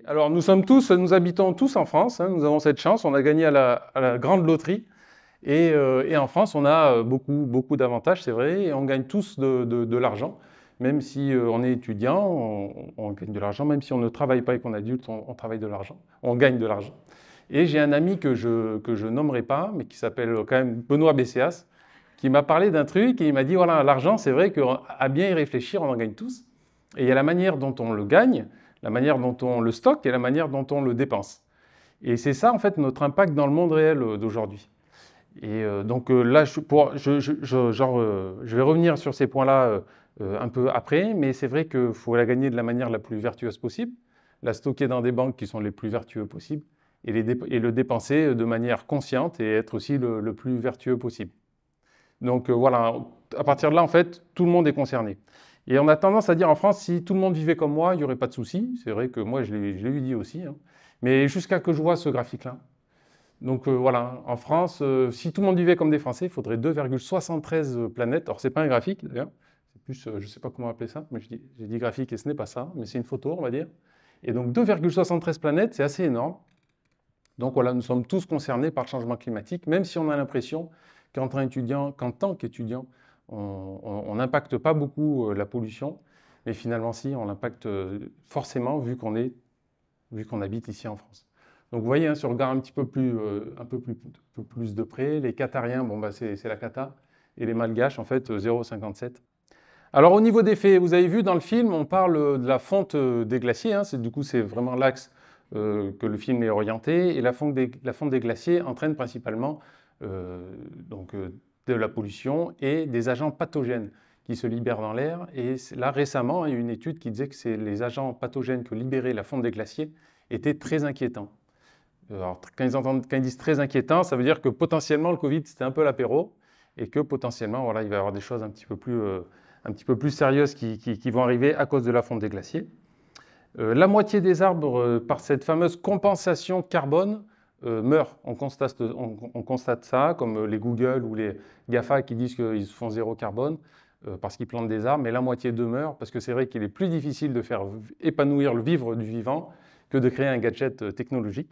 Alors nous habitons tous en France, hein, nous avons cette chance, on a gagné à la grande loterie. Et en France, on a beaucoup d'avantages, c'est vrai, et on gagne tous de l'argent. Même si on est étudiant, on gagne de l'argent. Même si on ne travaille pas et qu'on est adulte, on travaille de l'argent. On gagne de l'argent. Et j'ai un ami que je nommerai pas, mais qui s'appelle quand même Benoît Bécéas, qui m'a parlé d'un truc et il m'a dit, voilà, l'argent, c'est vrai qu'à bien y réfléchir, on en gagne tous. Et il y a la manière dont on le gagne, la manière dont on le stocke et la manière dont on le dépense. Et c'est ça, en fait, notre impact dans le monde réel d'aujourd'hui. Et donc là, je vais revenir sur ces points-là un peu après, mais c'est vrai qu'il faut la gagner de la manière la plus vertueuse possible, la stocker dans des banques qui sont les plus vertueux possibles, et le dépenser de manière consciente et être aussi le plus vertueux possible. Donc voilà, à partir de là, en fait, tout le monde est concerné. Et on a tendance à dire en France, si tout le monde vivait comme moi, il n'y aurait pas de souci. C'est vrai que moi, je l'ai eu dit aussi. Hein. Mais jusqu'à que je vois ce graphique-là. Donc voilà, en France, si tout le monde vivait comme des Français, il faudrait 2,73 planètes. Alors, ce n'est pas un graphique, d'ailleurs. C'est plus, je ne sais pas comment appeler ça, mais j'ai dit graphique et ce n'est pas ça, mais c'est une photo, on va dire. Et donc 2,73 planètes, c'est assez énorme. Donc voilà, nous sommes tous concernés par le changement climatique, même si on a l'impression qu'en tant qu'étudiant, on n'impacte pas beaucoup la pollution, mais finalement si, on l'impacte forcément vu qu'on habite ici en France. Donc vous voyez, hein, si on regarde un peu plus de près, les Qatariens, bon, bah, c'est la cata, et les Malgaches, en fait, 0,57. Alors au niveau des faits, vous avez vu dans le film, on parle de la fonte des glaciers, hein, du coup c'est vraiment l'axe que le film est orienté, et la fonte des glaciers entraîne principalement de la pollution et des agents pathogènes qui se libèrent dans l'air. Et là récemment, il y a eu une étude qui disait que les agents pathogènes que libérait la fonte des glaciers étaient très inquiétants. Alors, quand ils disent très inquiétant, ça veut dire que potentiellement le Covid c'était un peu l'apéro et que potentiellement voilà, il va y avoir des choses un petit peu plus sérieuses qui vont arriver à cause de la fonte des glaciers. La moitié des arbres, par cette fameuse compensation carbone, meurent. On constate ça, comme les Google ou les GAFA qui disent qu'ils font zéro carbone parce qu'ils plantent des arbres, mais la moitié d'eux meurent parce que c'est vrai qu'il est plus difficile de faire épanouir le vivre du vivant que de créer un gadget technologique.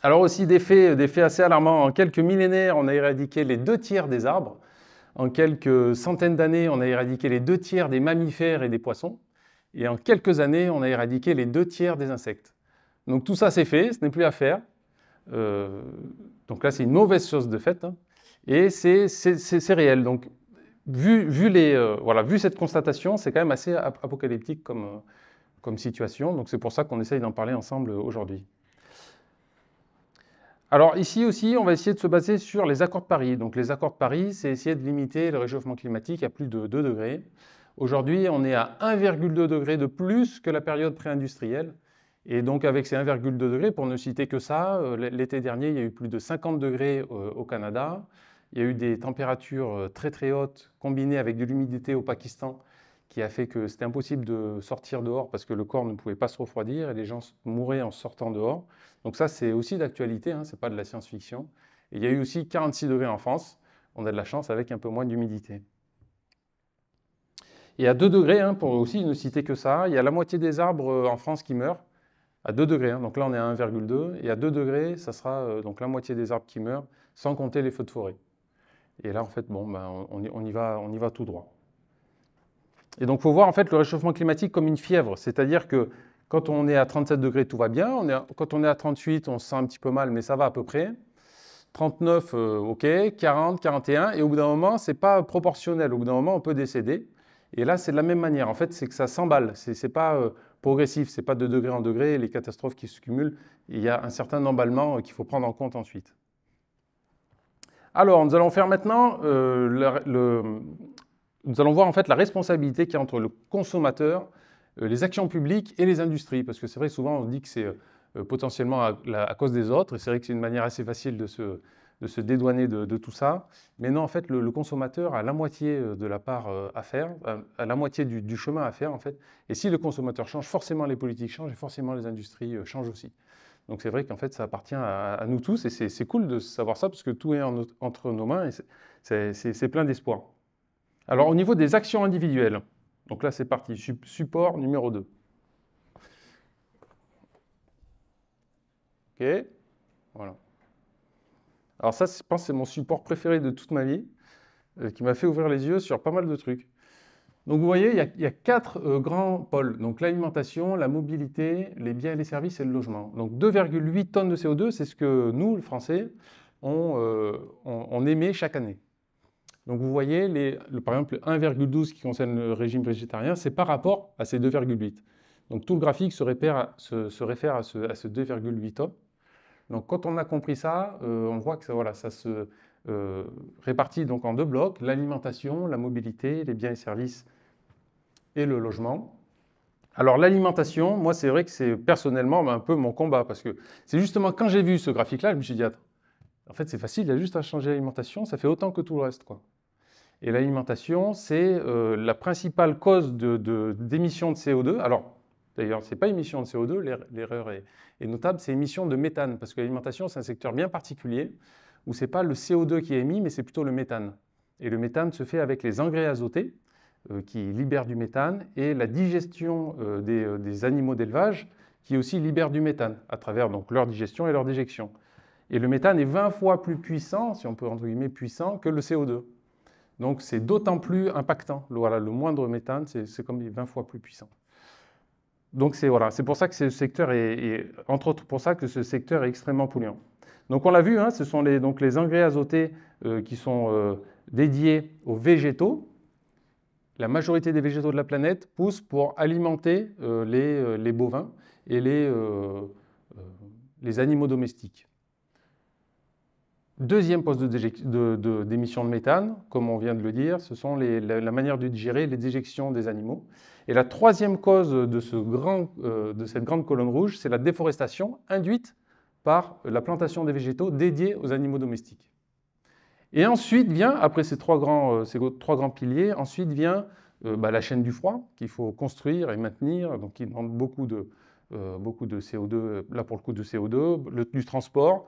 Alors aussi des faits assez alarmants. En quelques millénaires, on a éradiqué les 2 tiers des arbres. En quelques centaines d'années, on a éradiqué les 2 tiers des mammifères et des poissons. Et en quelques années, on a éradiqué les 2 tiers des insectes. Donc tout ça, c'est fait, ce n'est plus à faire. Donc là, c'est une mauvaise chose de fait. Hein. Et c'est réel. Donc, vu cette constatation, c'est quand même assez apocalyptique comme situation. Donc c'est pour ça qu'on essaye d'en parler ensemble aujourd'hui. Alors ici aussi, on va essayer de se baser sur les accords de Paris. Donc les accords de Paris, c'est essayer de limiter le réchauffement climatique à plus de 2 degrés. Aujourd'hui, on est à 1,2 degré de plus que la période pré-industrielle. Et donc avec ces 1,2 degrés, pour ne citer que ça, l'été dernier, il y a eu plus de 50 degrés au Canada. Il y a eu des températures très très hautes combinées avec de l'humidité au Pakistan qui a fait que c'était impossible de sortir dehors parce que le corps ne pouvait pas se refroidir et les gens mouraient en sortant dehors. Donc ça, c'est aussi d'actualité, hein, ce n'est pas de la science-fiction. Et il y a eu aussi 46 degrés en France. On a de la chance avec un peu moins d'humidité. Et à 2 degrés, hein, pour aussi ne citer que ça, il y a la moitié des arbres en France qui meurent. À 2 degrés, hein, donc là on est à 1,2. Et à 2 degrés, ça sera donc la moitié des arbres qui meurent, sans compter les feux de forêt. Et là, en fait, bon, ben, on y va tout droit. Et donc, il faut voir en fait le réchauffement climatique comme une fièvre, c'est-à-dire que quand on est à 37 degrés, tout va bien. Quand on est à 38, on se sent un petit peu mal, mais ça va à peu près. 39, OK, 40, 41, et au bout d'un moment, ce n'est pas proportionnel. Au bout d'un moment, on peut décéder. Et là, c'est de la même manière. En fait, c'est que ça s'emballe. Ce n'est pas progressif, ce n'est pas de degré en degré, les catastrophes qui se cumulent. Il y a un certain emballement qu'il faut prendre en compte ensuite. Alors, nous allons faire maintenant nous allons voir en fait la responsabilité qu'il y a entre le consommateur, les actions publiques et les industries. Parce que c'est vrai que souvent on dit que c'est potentiellement à cause des autres, et c'est vrai que c'est une manière assez facile de se dédouaner de tout ça. Mais non, en fait, le consommateur a la moitié de la part à faire, a la moitié du chemin à faire en fait. Et si le consommateur change, forcément les politiques changent et forcément les industries changent aussi. Donc c'est vrai qu'en fait ça appartient à nous tous, et c'est cool de savoir ça parce que tout est entre nos mains et c'est plein d'espoir. Alors au niveau des actions individuelles, donc là c'est parti, support numéro 2. OK? Voilà. Alors ça, je pense que c'est mon support préféré de toute ma vie, qui m'a fait ouvrir les yeux sur pas mal de trucs. Donc vous voyez, il y a 4 grands pôles. Donc l'alimentation, la mobilité, les biens et les services et le logement. Donc 2,8 tonnes de CO2, c'est ce que nous, les Français, on émet chaque année. Donc vous voyez, par exemple, 1,12 qui concerne le régime végétarien, c'est par rapport à ces 2,8. Donc tout le graphique se réfère à ce 2,8 tonnes. Donc quand on a compris ça, on voit que ça se répartit donc en 2 blocs, l'alimentation, la mobilité, les biens et services et le logement. Alors l'alimentation, moi c'est vrai que c'est personnellement un peu mon combat, parce que c'est justement quand j'ai vu ce graphique-là, je me suis dit, attends, en fait c'est facile, il y a juste à changer l'alimentation, ça fait autant que tout le reste, quoi. Et l'alimentation, c'est la principale cause d'émissions de CO2. Alors, d'ailleurs, ce n'est pas émission de CO2, l'erreur est notable, c'est émission de méthane, parce que l'alimentation, c'est un secteur bien particulier, où ce n'est pas le CO2 qui est émis, mais c'est plutôt le méthane. Et le méthane se fait avec les engrais azotés, qui libèrent du méthane, et la digestion des animaux d'élevage, qui aussi libèrent du méthane, à travers donc, leur digestion et leur déjection. Et le méthane est 20 fois plus puissant, si on peut entre guillemets puissant, que le CO2. Donc c'est d'autant plus impactant. Voilà, le moindre méthane, c'est comme 20 fois plus puissant. Donc c'est pour ça que ce secteur entre autres pour ça que ce secteur est extrêmement polluant. Donc on l'a vu, hein, ce sont donc les engrais azotés qui sont dédiés aux végétaux. La majorité des végétaux de la planète poussent pour alimenter les bovins et les animaux domestiques. Deuxième poste d'émission de méthane, comme on vient de le dire, ce sont la manière de digérer les déjections des animaux. Et la troisième cause de cette grande colonne rouge, c'est la déforestation induite par la plantation des végétaux dédiés aux animaux domestiques. Et ensuite vient, après ces trois grands piliers, ensuite vient la chaîne du froid qu'il faut construire et maintenir, donc qui demande beaucoup de CO2, là pour le coup de CO2, du transport,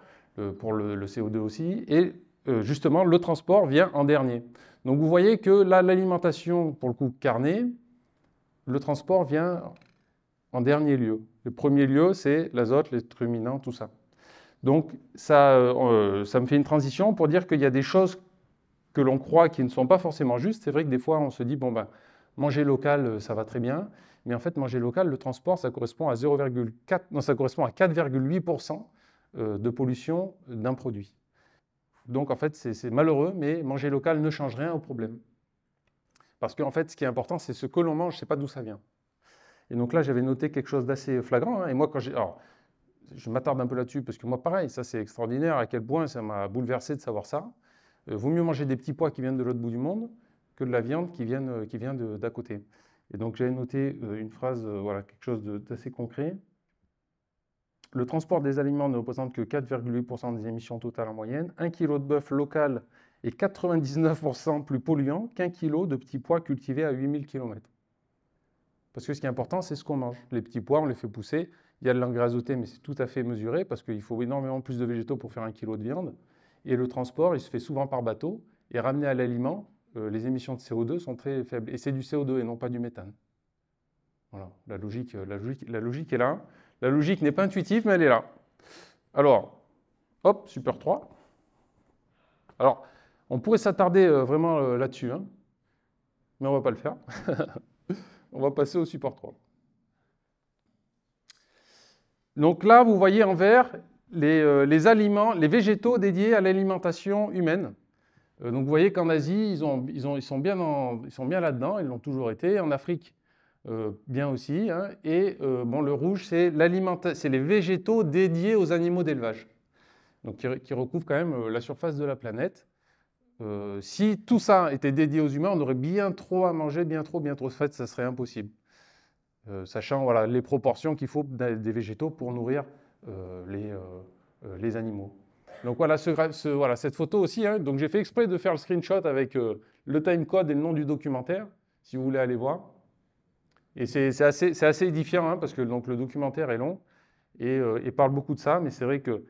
pour le CO2 aussi, et justement le transport vient en dernier. Donc vous voyez que là l'alimentation, pour le coup carnée, le transport vient en dernier lieu. Le premier lieu, c'est l'azote, les ruminants, tout ça. Donc ça me fait une transition pour dire qu'il y a des choses que l'on croit qui ne sont pas forcément justes. C'est vrai que des fois on se dit, bon ben, manger local, ça va très bien, mais en fait manger local, le transport, ça correspond à 4,8% de pollution d'un produit. Donc en fait c'est malheureux, mais manger local ne change rien au problème. Parce qu'en fait ce qui est important, c'est ce que l'on mange, c'est pas d'où ça vient. Et donc là j'avais noté quelque chose d'assez flagrant, hein, et moi alors je m'attarde un peu là-dessus parce que moi pareil, ça c'est extraordinaire à quel point ça m'a bouleversé de savoir ça. Vaut mieux manger des petits pois qui viennent de l'autre bout du monde que de la viande qui vient d'à côté. Et donc j'avais noté une phrase, voilà, quelque chose d'assez concret. Le transport des aliments ne représente que 4,8% des émissions totales en moyenne. 1 kg de bœuf local est 99% plus polluant qu'un kilo de petits pois cultivés à 8000 km. Parce que ce qui est important, c'est ce qu'on mange. Les petits pois, on les fait pousser. Il y a de l'engrais azoté, mais c'est tout à fait mesuré parce qu'il faut énormément plus de végétaux pour faire 1 kg de viande. Et le transport, il se fait souvent par bateau. Et ramené à l'aliment, les émissions de CO2 sont très faibles. Et c'est du CO2 et non pas du méthane. Voilà, la logique est là. La logique n'est pas intuitive, mais elle est là. Alors, hop, Super 3. Alors, on pourrait s'attarder vraiment là-dessus, hein, mais on ne va pas le faire. On va passer au Super 3. Donc là, vous voyez en vert les aliments, les végétaux dédiés à l'alimentation humaine. Donc vous voyez qu'en Asie, ils sont bien là-dedans, ils l'ont toujours été. En Afrique, bien aussi. Hein. Et bon, le rouge, c'est les végétaux dédiés aux animaux d'élevage, donc qui recouvrent quand même la surface de la planète. Si tout ça était dédié aux humains, on aurait bien trop à manger, bien trop. En fait, ça serait impossible. Sachant voilà, les proportions qu'il faut des végétaux pour nourrir les animaux. Donc voilà, cette photo aussi. Hein, donc j'ai fait exprès de faire le screenshot avec le timecode et le nom du documentaire, si vous voulez aller voir. Et c'est assez édifiant, hein, parce que donc, le documentaire est long et parle beaucoup de ça, mais c'est vrai que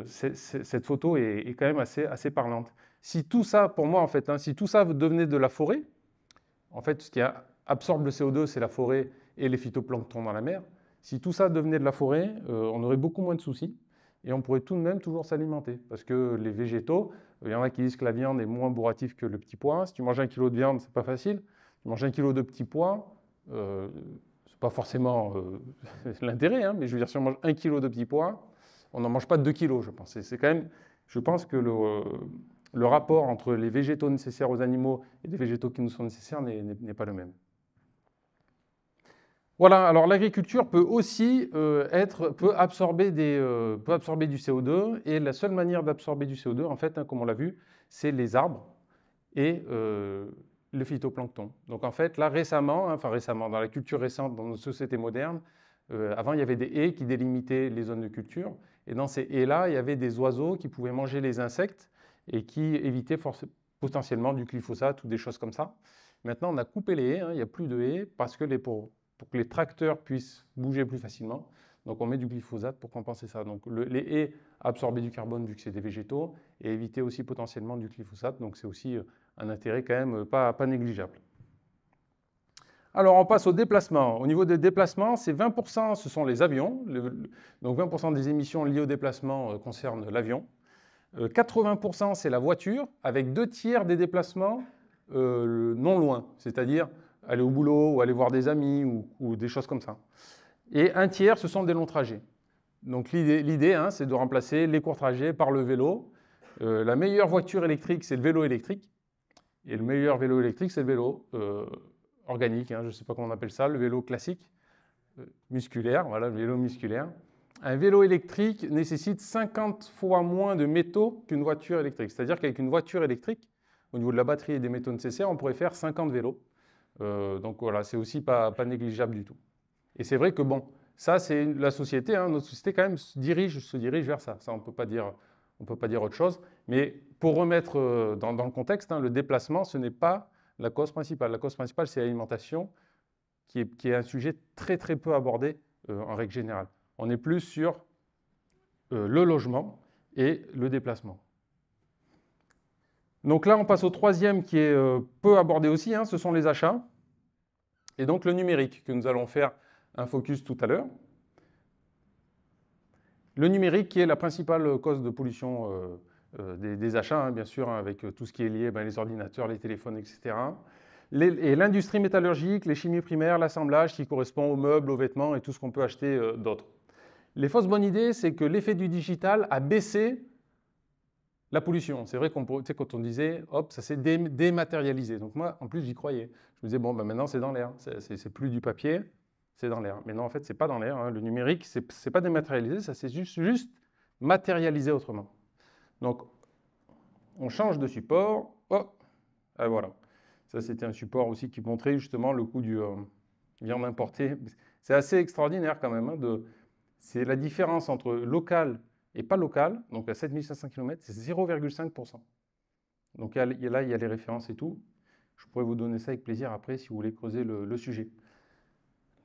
cette photo est quand même assez parlante. Si tout ça, pour moi, en fait, hein, si tout ça devenait de la forêt, en fait, ce qui absorbe le CO2, c'est la forêt et les phytoplanctons dans la mer. Si tout ça devenait de la forêt, on aurait beaucoup moins de soucis. et on pourrait tout de même toujours s'alimenter. Parce que les végétaux, il y en a qui disent que la viande est moins bourrative que le petit pois. Si tu manges 1 kilo de viande, c'est pas facile. Tu manges 1 kilo de petits pois, c'est pas forcément l'intérêt, hein, mais je veux dire, si on mange 1 kilo de petits pois, on n'en mange pas 2 kilos, je pense. C'est quand même, je pense que le rapport entre les végétaux nécessaires aux animaux et les végétaux qui nous sont nécessaires n'est pas le même. Voilà, alors l'agriculture peut aussi peut absorber du CO2, et la seule manière d'absorber du CO2, en fait, hein, comme on l'a vu, c'est les arbres et le phytoplancton. Donc en fait, là récemment, dans la culture récente, dans nos sociétés modernes, avant il y avait des haies qui délimitaient les zones de culture, et dans ces haies-là, il y avait des oiseaux qui pouvaient manger les insectes et qui évitaient potentiellement du glyphosate ou des choses comme ça. Maintenant, on a coupé les haies, hein, il n'y a plus de haies, parce que pour que les tracteurs puissent bouger plus facilement. Donc on met du glyphosate pour compenser ça. Donc les haies absorber du carbone vu que c'est des végétaux et éviter aussi potentiellement du glyphosate. Donc c'est aussi un intérêt quand même pas négligeable. Alors on passe au déplacement. Au niveau des déplacements, c'est 20%, ce sont les avions. Donc 20% des émissions liées au déplacement concernent l'avion. 80% c'est la voiture, avec 2/3 des déplacements non loin, c'est-à-dire aller au boulot ou aller voir des amis ou des choses comme ça. Et 1/3, ce sont des longs trajets. Donc l'idée, hein, c'est de remplacer les courts trajets par le vélo. La meilleure voiture électrique, c'est le vélo électrique. Et le meilleur vélo électrique, c'est le vélo organique, hein, je ne sais pas comment on appelle ça, le vélo classique, musculaire, voilà, le vélo musculaire. Un vélo électrique nécessite 50 fois moins de métaux qu'une voiture électrique. C'est-à-dire qu'avec une voiture électrique, au niveau de la batterie et des métaux nécessaires, on pourrait faire 50 vélos. Donc voilà, c'est aussi pas négligeable du tout. Et c'est vrai que bon, ça c'est la société, hein, notre société quand même se dirige vers ça. Ça on peut pas dire autre chose. Mais pour remettre dans le contexte, hein, le déplacement, ce n'est pas la cause principale. La cause principale, c'est l'alimentation, qui est un sujet très très peu abordé en règle générale. On est plus sur le logement et le déplacement. Donc là, on passe au troisième qui est peu abordé aussi, hein, ce sont les achats. Et donc le numérique, que nous allons faire un focus tout à l'heure. Le numérique qui est la principale cause de pollution des achats, hein, bien sûr, hein, avec tout ce qui est lié, les ordinateurs, les téléphones, etc. Et l'industrie métallurgique, les chimies primaires, l'assemblage qui correspond aux meubles, aux vêtements et tout ce qu'on peut acheter d'autre. Les fausses bonnes idées, c'est que l'effet du digital a baissé la pollution. C'est vrai quand on disait, hop, ça s'est dématérialisé. Donc moi, en plus, j'y croyais. Je me disais, bon, maintenant, c'est dans l'air. C'est plus du papier, c'est dans l'air. Mais non, en fait, c'est pas dans l'air. Hein. Le numérique, c'est pas dématérialisé, ça s'est juste matérialisé autrement. Donc, on change de support. Oh, et voilà. Ça, c'était un support aussi qui montrait justement le coût du viande importée. C'est assez extraordinaire quand même. Hein, c'est la différence entre local et pas local, donc à 7500 km, c'est 0,5%. Donc là, il y a les références et tout. Je pourrais vous donner ça avec plaisir après si vous voulez creuser le sujet.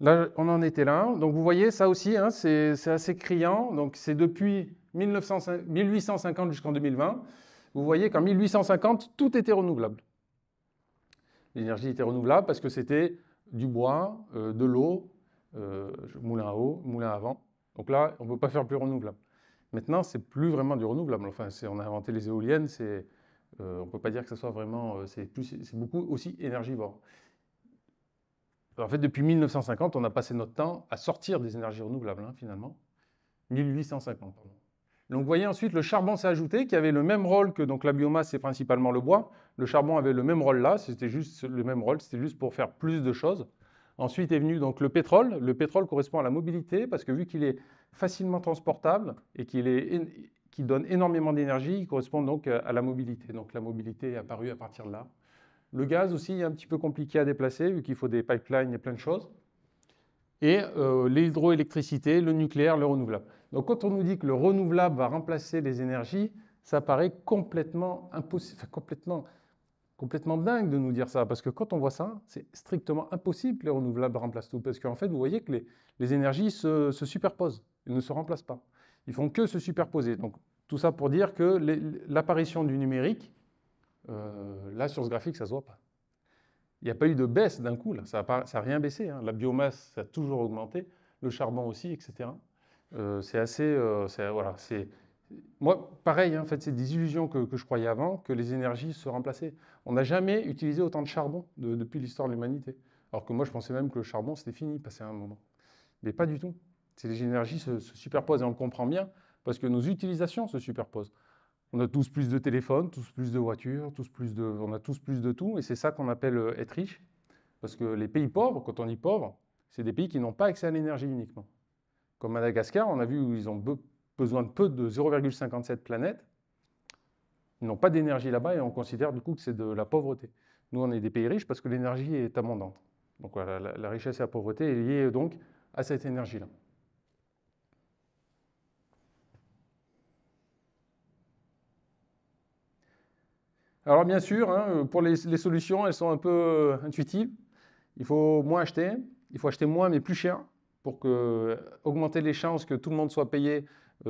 Là, on en était là. Donc vous voyez, ça aussi, hein, c'est assez criant. Donc c'est depuis 1850 jusqu'en 2020. Vous voyez qu'en 1850, tout était renouvelable. L'énergie était renouvelable parce que c'était du bois, de l'eau, moulin à eau, moulin à vent. Donc là, on ne peut pas faire plus renouvelable. Maintenant, c'est plus vraiment du renouvelable. Enfin, on a inventé les éoliennes, on ne peut pas dire que ce soit vraiment... c'est beaucoup aussi énergivore. Alors, en fait, depuis 1950, on a passé notre temps à sortir des énergies renouvelables, hein, finalement. 1850, pardon. Donc, vous voyez ensuite, le charbon s'est ajouté, qui avait le même rôle que donc, la biomasse, c'est principalement le bois. Le charbon avait le même rôle là, c'était juste le même rôle, c'était juste pour faire plus de choses. Ensuite est venu donc le pétrole. Le pétrole correspond à la mobilité parce que vu qu'il est facilement transportable et qu'il donne énormément d'énergie, il correspond donc à la mobilité. Donc la mobilité est apparue à partir de là. Le gaz aussi est un petit peu compliqué à déplacer vu qu'il faut des pipelines et plein de choses. Et l'hydroélectricité, le nucléaire, le renouvelable. Donc quand on nous dit que le renouvelable va remplacer les énergies, ça paraît complètement impossible, complètement dingue de nous dire ça, parce que quand on voit ça, c'est strictement impossible que les renouvelables remplacent tout, parce qu'en fait, vous voyez que les énergies se superposent, elles ne se remplacent pas. Ils font que se superposer. Donc, tout ça pour dire que l'apparition du numérique, là, sur ce graphique, ça ne se voit pas. Il n'y a pas eu de baisse d'un coup, là. Ça n'a rien baissé. Hein. La biomasse, ça a toujours augmenté, le charbon aussi, etc. C'est assez... voilà, moi, pareil, hein, en fait, c'est des illusions que je croyais avant, que les énergies se remplaçaient. On n'a jamais utilisé autant de charbon depuis l'histoire de l'humanité. Alors que moi, je pensais même que le charbon, c'était fini, passé un moment. Mais pas du tout. Les énergies se superposent et on le comprend bien parce que nos utilisations se superposent. On a tous plus de téléphones, tous plus de voitures, on a tous plus de tout et c'est ça qu'on appelle être riche. Parce que les pays pauvres, quand on dit pauvres, c'est des pays qui n'ont pas accès à l'énergie uniquement. Comme Madagascar, on a vu où ils ont besoin de peu de 0,57 planètes. Ils n'ont pas d'énergie là-bas et on considère du coup que c'est de la pauvreté. Nous, on est des pays riches parce que l'énergie est abondante. Donc voilà, la richesse et la pauvreté est liée donc à cette énergie-là. Alors bien sûr, hein, pour les solutions, elles sont un peu intuitives. Il faut moins acheter, il faut acheter moins mais plus cher pour augmenter les chances que tout le monde soit payé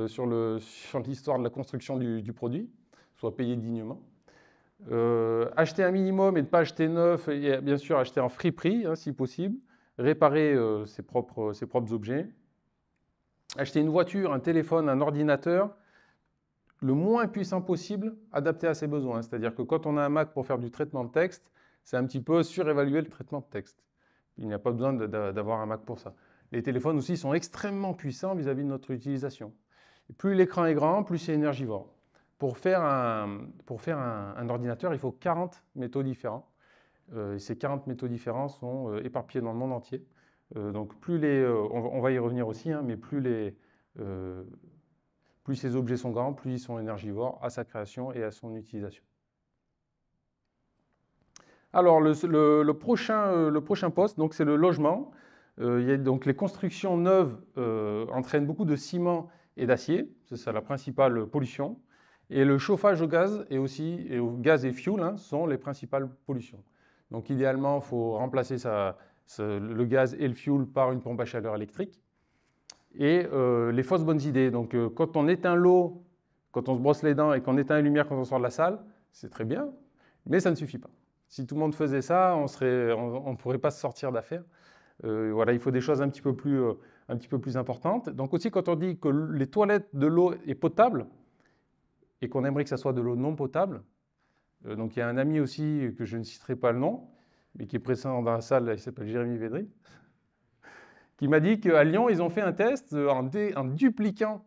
sur l'histoire de la construction du produit, soit payé dignement. Acheter un minimum et ne pas acheter neuf, et bien sûr acheter en friperie hein, si possible, réparer ses propres objets. Acheter une voiture, un téléphone, un ordinateur, le moins puissant possible, adapté à ses besoins. C'est-à-dire que quand on a un Mac pour faire du traitement de texte, c'est un petit peu surévaluer le traitement de texte. Il n'y a pas besoin d'avoir un Mac pour ça. Les téléphones aussi sont extrêmement puissants vis-à-vis de notre utilisation. Et plus l'écran est grand, plus c'est énergivore. Pour faire un ordinateur, il faut 40 métaux différents. Ces 40 métaux différents sont éparpillés dans le monde entier. Donc on va y revenir aussi, hein, mais plus ces objets sont grands, plus ils sont énergivores à sa création et à son utilisation. Alors, le prochain poste, c'est le logement. Donc, les constructions neuves entraînent beaucoup de ciment et d'acier. C'est ça la principale pollution. Et le chauffage au gaz et au gaz et fuel hein, sont les principales pollutions. Donc, idéalement, il faut remplacer le gaz et le fuel par une pompe à chaleur électrique. Et les fausses bonnes idées. Donc, quand on éteint l'eau, quand on se brosse les dents et qu'on éteint les lumières quand on sort de la salle, c'est très bien, mais ça ne suffit pas. Si tout le monde faisait ça, on ne pourrait pas se sortir d'affaire. Voilà, il faut des choses un petit peu plus importantes. Donc aussi, quand on dit que les toilettes de l'eau est potable et qu'on aimerait que ça soit de l'eau non potable, donc il y a un ami aussi que je ne citerai pas le nom, mais qui est présent dans la salle, il s'appelle Jérémy Védry, qui m'a dit qu'à Lyon, ils ont fait un test en dupliquant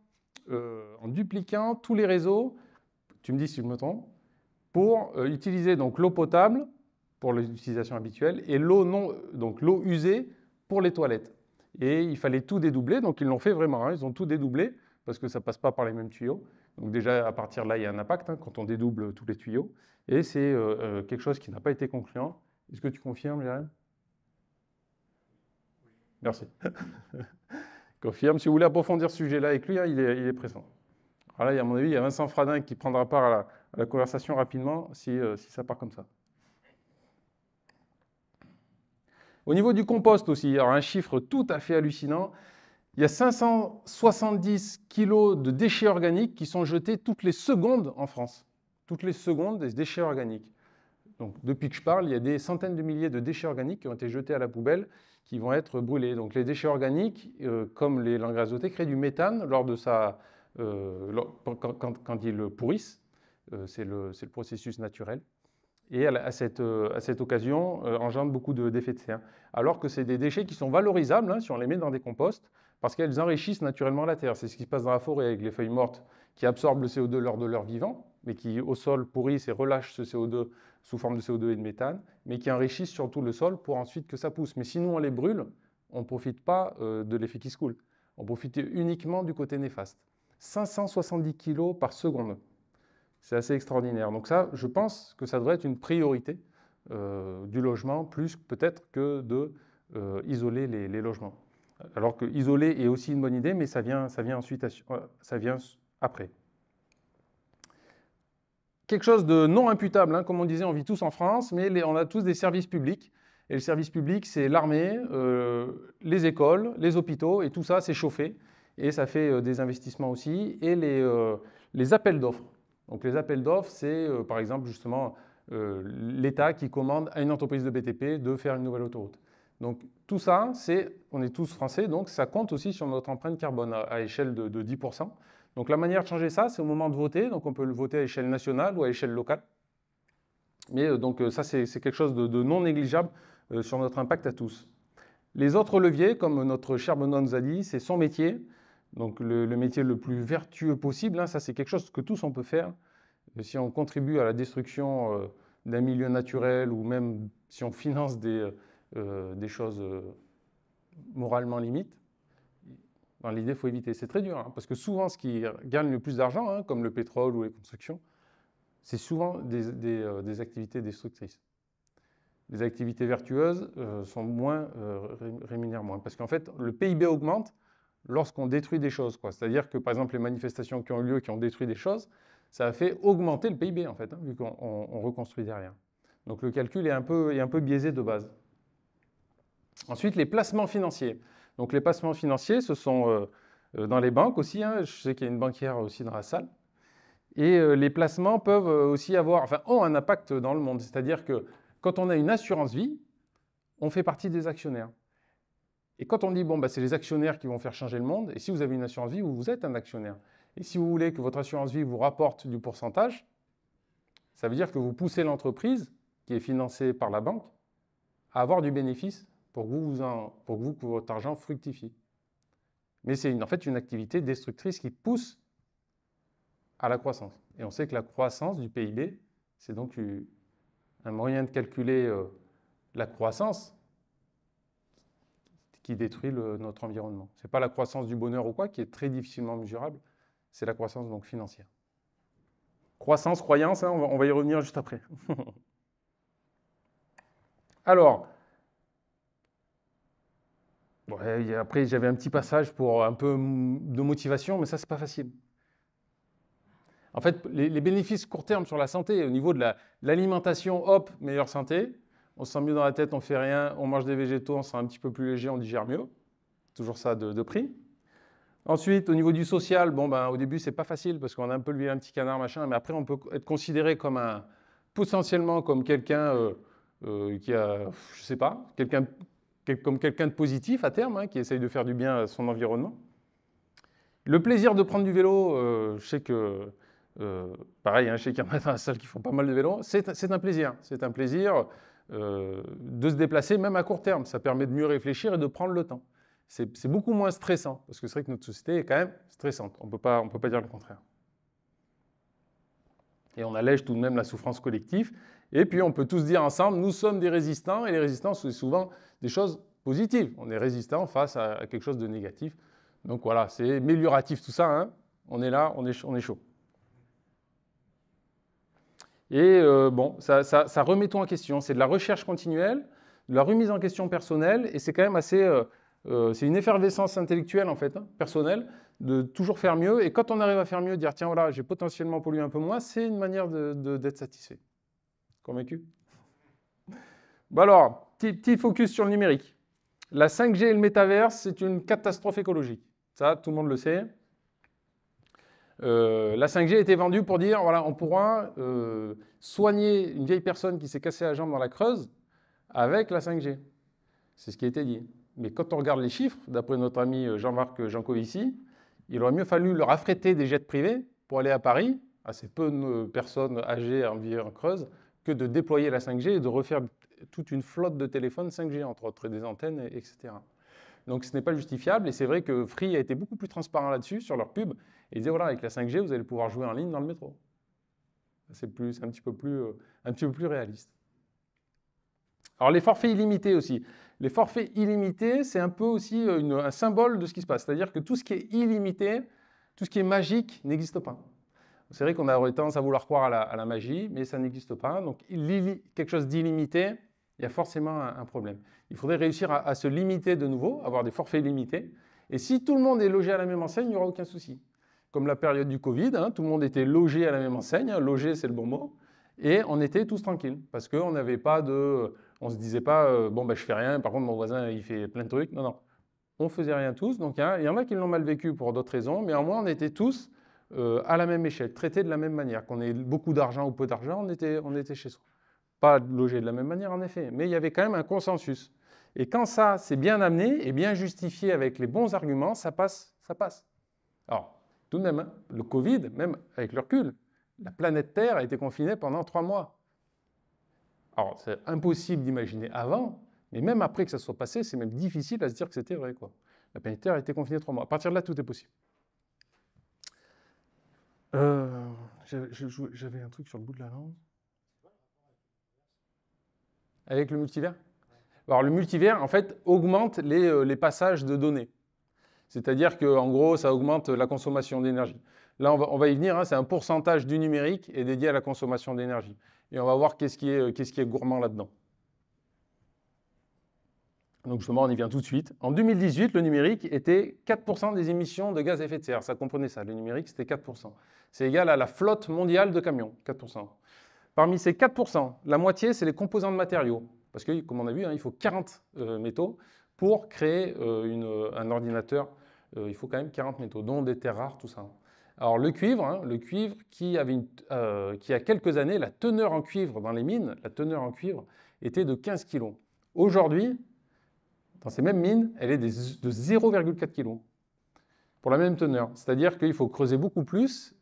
tous les réseaux, tu me dis si je me trompe, pour utiliser donc l'eau potable pour l'utilisation habituelle et l'eau usée pour les toilettes. Et il fallait tout dédoubler, donc ils l'ont fait vraiment, hein, ils ont tout dédoublé parce que ça ne passe pas par les mêmes tuyaux. Donc déjà, à partir de là, il y a un impact hein, quand on dédouble tous les tuyaux. Et c'est quelque chose qui n'a pas été concluant. Est-ce que tu confirmes, Jérémy? Merci. Confirme. Si vous voulez approfondir ce sujet-là avec lui, hein, il est présent. Alors là, à mon avis, il y a Vincent Fradin qui prendra part à la conversation rapidement si ça part comme ça. Au niveau du compost aussi, alors un chiffre tout à fait hallucinant, il y a 570 kg de déchets organiques qui sont jetés toutes les secondes en France. Toutes les secondes, des déchets organiques. Donc, depuis que je parle, il y a des centaines de milliers de déchets organiques qui ont été jetés à la poubelle, qui vont être brûlés. Donc les déchets organiques, comme l'engrais azoté, créent du méthane quand ils pourrissent. C'est le processus naturel. Et à cette occasion, engendrent beaucoup d'effets de serre. Alors que c'est des déchets qui sont valorisables hein, si on les met dans des composts, parce qu'elles enrichissent naturellement la terre. C'est ce qui se passe dans la forêt avec les feuilles mortes qui absorbent le CO2 lors de leur vivant, mais qui au sol pourrissent et relâchent ce CO2 sous forme de CO2 et de méthane, mais qui enrichissent surtout le sol pour ensuite que ça pousse. Mais si nous on les brûle, on ne profite pas de l'effet qui se coule. On profite uniquement du côté néfaste. 570 kg par seconde. C'est assez extraordinaire. Donc ça, je pense que ça devrait être une priorité du logement, plus peut-être que d'isoler les logements. Alors que isoler est aussi une bonne idée, mais ça vient après. Quelque chose de non imputable, hein, comme on disait, on vit tous en France, mais on a tous des services publics. Et le service public, c'est l'armée, les écoles, les hôpitaux, et tout ça, c'est chauffé. Et ça fait des investissements aussi. Et les appels d'offres. Donc les appels d'offres, c'est par exemple justement l'État qui commande à une entreprise de BTP de faire une nouvelle autoroute. Donc tout ça, on est tous français, donc ça compte aussi sur notre empreinte carbone à échelle de 10%. Donc la manière de changer ça, c'est au moment de voter. Donc on peut le voter à échelle nationale ou à échelle locale. Mais donc ça, c'est quelque chose de non négligeable sur notre impact à tous. Les autres leviers, comme notre cher Benoît nous a dit, c'est son métier. Donc le métier le plus vertueux possible, hein, ça c'est quelque chose que tous on peut faire. Si on contribue à la destruction d'un milieu naturel ou même si on finance des choses moralement limites, dans l'idée, il faut éviter. C'est très dur, hein, parce que souvent, ce qui gagne le plus d'argent, hein, comme le pétrole ou les constructions, c'est souvent des activités destructrices. Les activités vertueuses sont rémunèrent moins. Parce qu'en fait, le PIB augmente lorsqu'on détruit des choses. C'est-à-dire que, par exemple, les manifestations qui ont eu lieu, qui ont détruit des choses, ça a fait augmenter le PIB, en fait, hein, vu qu'on reconstruit derrière. Donc le calcul est un peu biaisé de base. Ensuite, les placements financiers. Donc les placements financiers, ce sont dans les banques aussi. Hein, je sais qu'il y a une banquière aussi dans la salle. Et les placements peuvent aussi ont un impact dans le monde. C'est-à-dire que quand on a une assurance vie, on fait partie des actionnaires. Et quand on dit, bon, bah, c'est les actionnaires qui vont faire changer le monde, et si vous avez une assurance vie, vous êtes un actionnaire. Et si vous voulez que votre assurance vie vous rapporte du pourcentage, ça veut dire que vous poussez l'entreprise, qui est financée par la banque, à avoir du bénéfice pour que votre argent fructifie. Mais c'est en fait une activité destructrice qui pousse à la croissance. Et on sait que la croissance du PIB, c'est donc un moyen de calculer la croissance qui détruit notre environnement. Ce n'est pas la croissance du bonheur ou quoi, qui est très difficilement mesurable, c'est la croissance donc financière. Croissance, croyance, hein, on va y revenir juste après. Alors, bon, après j'avais un petit passage pour un peu de motivation, mais ça c'est pas facile. En fait, les bénéfices court terme sur la santé, au niveau de l'alimentation, hop, meilleure santé. On se sent mieux dans la tête, on ne fait rien, on mange des végétaux, on se sent un petit peu plus léger, on digère mieux. Toujours ça de prix. Ensuite, au niveau du social, bon, ben, au début, c'est pas facile parce qu'on a un peu le vilain petit canard, machin, mais après, on peut être considéré comme potentiellement comme quelqu'un qui a, je sais pas, comme quelqu'un de positif à terme, hein, qui essaye de faire du bien à son environnement. Le plaisir de prendre du vélo, je sais que pareil, hein, je sais qu'il y en a dans la salle qui font pas mal de vélo. C'est un plaisir. C'est un plaisir de se déplacer, même à court terme. Ça permet de mieux réfléchir et de prendre le temps. C'est beaucoup moins stressant, parce que c'est vrai que notre société est quand même stressante. On peut pas dire le contraire. Et on allège tout de même la souffrance collective. Et puis on peut tous dire ensemble, nous sommes des résistants, et les résistants, c'est souvent des choses positives. On est résistant face à quelque chose de négatif. Donc voilà, c'est amélioratif tout ça. Hein. On est là, on est chaud. Et bon, ça remet tout en question. C'est de la recherche continuelle, de la remise en question personnelle, et c'est quand même assez... c'est une effervescence intellectuelle, en fait, hein, personnelle, de toujours faire mieux. Et quand on arrive à faire mieux, dire, tiens, voilà, j'ai potentiellement pollué un peu moins, c'est une manière d'être satisfait. Convaincu? Bon alors, petit focus sur le numérique. La 5G et le métaverse, c'est une catastrophe écologique. Ça, tout le monde le sait. La 5G a été vendue pour dire, voilà, on pourra soigner une vieille personne qui s'est cassé la jambe dans la Creuse avec la 5G. C'est ce qui a été dit. Mais quand on regarde les chiffres, d'après notre ami Jean-Marc Jancovici, il aurait mieux fallu leur affréter des jets privés pour aller à Paris, assez peu de personnes âgées en vivant en Creuse, que de déployer la 5G et de refaire toute une flotte de téléphones 5G, entre autres, et des antennes, etc. Donc ce n'est pas justifiable, et c'est vrai que Free a été beaucoup plus transparent là-dessus, sur leur pub, et disait, voilà, avec la 5G, vous allez pouvoir jouer en ligne dans le métro. C'est un petit peu plus réaliste. Alors les forfaits illimités aussi. Les forfaits illimités, c'est un peu aussi un symbole de ce qui se passe. C'est-à-dire que tout ce qui est illimité, tout ce qui est magique, n'existe pas. C'est vrai qu'on aurait tendance à vouloir croire à la magie, mais ça n'existe pas. Donc quelque chose d'illimité, il y a forcément un problème. Il faudrait réussir à se limiter de nouveau, avoir des forfaits limités. Et si tout le monde est logé à la même enseigne, il n'y aura aucun souci. Comme la période du Covid, hein, tout le monde était logé à la même enseigne. Logé, c'est le bon mot. Et on était tous tranquilles, parce qu'on n'avait pas de... On ne se disait pas, bon, ben, je fais rien, par contre, mon voisin, il fait plein de trucs. Non, non. On faisait rien tous. Donc, il y en a qui l'ont mal vécu pour d'autres raisons, mais au moins, on était tous à la même échelle, traités de la même manière. Qu'on ait beaucoup d'argent ou peu d'argent, on était chez soi. Pas logés de la même manière, en effet, mais il y avait quand même un consensus. Et quand ça, c'est bien amené et bien justifié avec les bons arguments, ça passe, ça passe. Alors, tout de même, hein, le Covid, même avec le recul, la planète Terre a été confinée pendant 3 mois. Alors, c'est impossible d'imaginer avant, mais même après que ça soit passé, c'est même difficile à se dire que c'était vrai, quoi. La planète Terre a été confinée 3 mois. À partir de là, tout est possible. J'avais un truc sur le bout de la langue. Avec le multivers? Alors, le multivers, en fait, augmente les passages de données. C'est-à-dire qu'en gros, ça augmente la consommation d'énergie. Là, on va y venir, hein, c'est un pourcentage du numérique est dédié à la consommation d'énergie. Et on va voir qu'est-ce qui est gourmand là-dedans. Donc justement, on y vient tout de suite. En 2018, le numérique était 4% des émissions de gaz à effet de serre. Ça comprenait ça, le numérique, c'était 4%. C'est égal à la flotte mondiale de camions, 4%. Parmi ces 4%, la moitié, c'est les composants de matériaux. Parce que, comme on a vu, hein, il faut 40 métaux pour créer un ordinateur. Il faut quand même 40 métaux, dont des terres rares, tout ça. Alors le cuivre, hein, qui a quelques années, la teneur en cuivre dans les mines, la teneur en cuivre était de 15 kg. Aujourd'hui, dans ces mêmes mines, elle est de 0,4 kg pour la même teneur. C'est-à-dire qu'il faut creuser beaucoup plus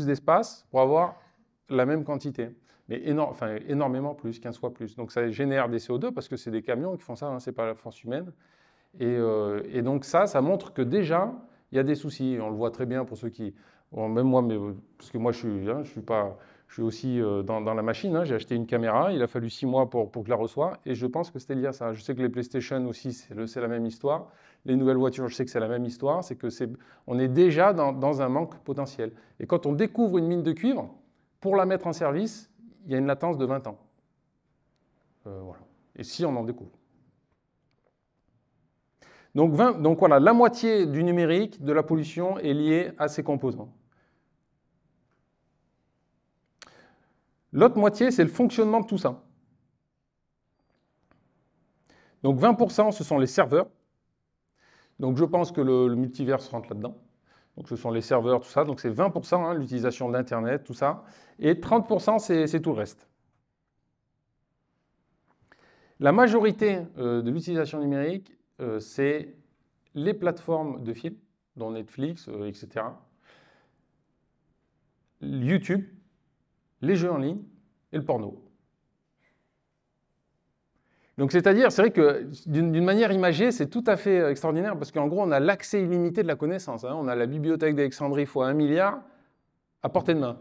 d'espace pour avoir la même quantité. Mais énormément plus, 15 fois plus. Donc ça génère des CO2 parce que c'est des camions qui font ça, hein, ce n'est pas la force humaine. Et donc ça montre que déjà, il y a des soucis. On le voit très bien pour ceux qui... Bon, même moi, parce que moi je suis aussi dans la machine, hein, j'ai acheté une caméra, il a fallu 6 mois pour que je la reçoive, et je pense que c'était lié à ça. Je sais que les PlayStation aussi, c'est la même histoire. Les nouvelles voitures, je sais que c'est la même histoire, c'est que on est déjà dans un manque potentiel. Et quand on découvre une mine de cuivre, pour la mettre en service, il y a une latence de 20 ans. Voilà. Et si on en découvre. Donc voilà, la moitié du numérique, de la pollution, est liée à ces composants. L'autre moitié, c'est le fonctionnement de tout ça. Donc 20%, ce sont les serveurs. Donc je pense que le multivers rentre là-dedans. Donc ce sont les serveurs, tout ça. Donc c'est 20%, hein, l'utilisation d'Internet, tout ça. Et 30%, c'est tout le reste. La majorité de l'utilisation numérique, c'est les plateformes de films, dont Netflix, etc. YouTube, les jeux en ligne et le porno. Donc c'est-à-dire, c'est vrai que d'une manière imagée, c'est tout à fait extraordinaire parce qu'en gros, on a l'accès illimité de la connaissance. Hein. On a la bibliothèque d'Alexandrie fois 1 milliard à portée de main.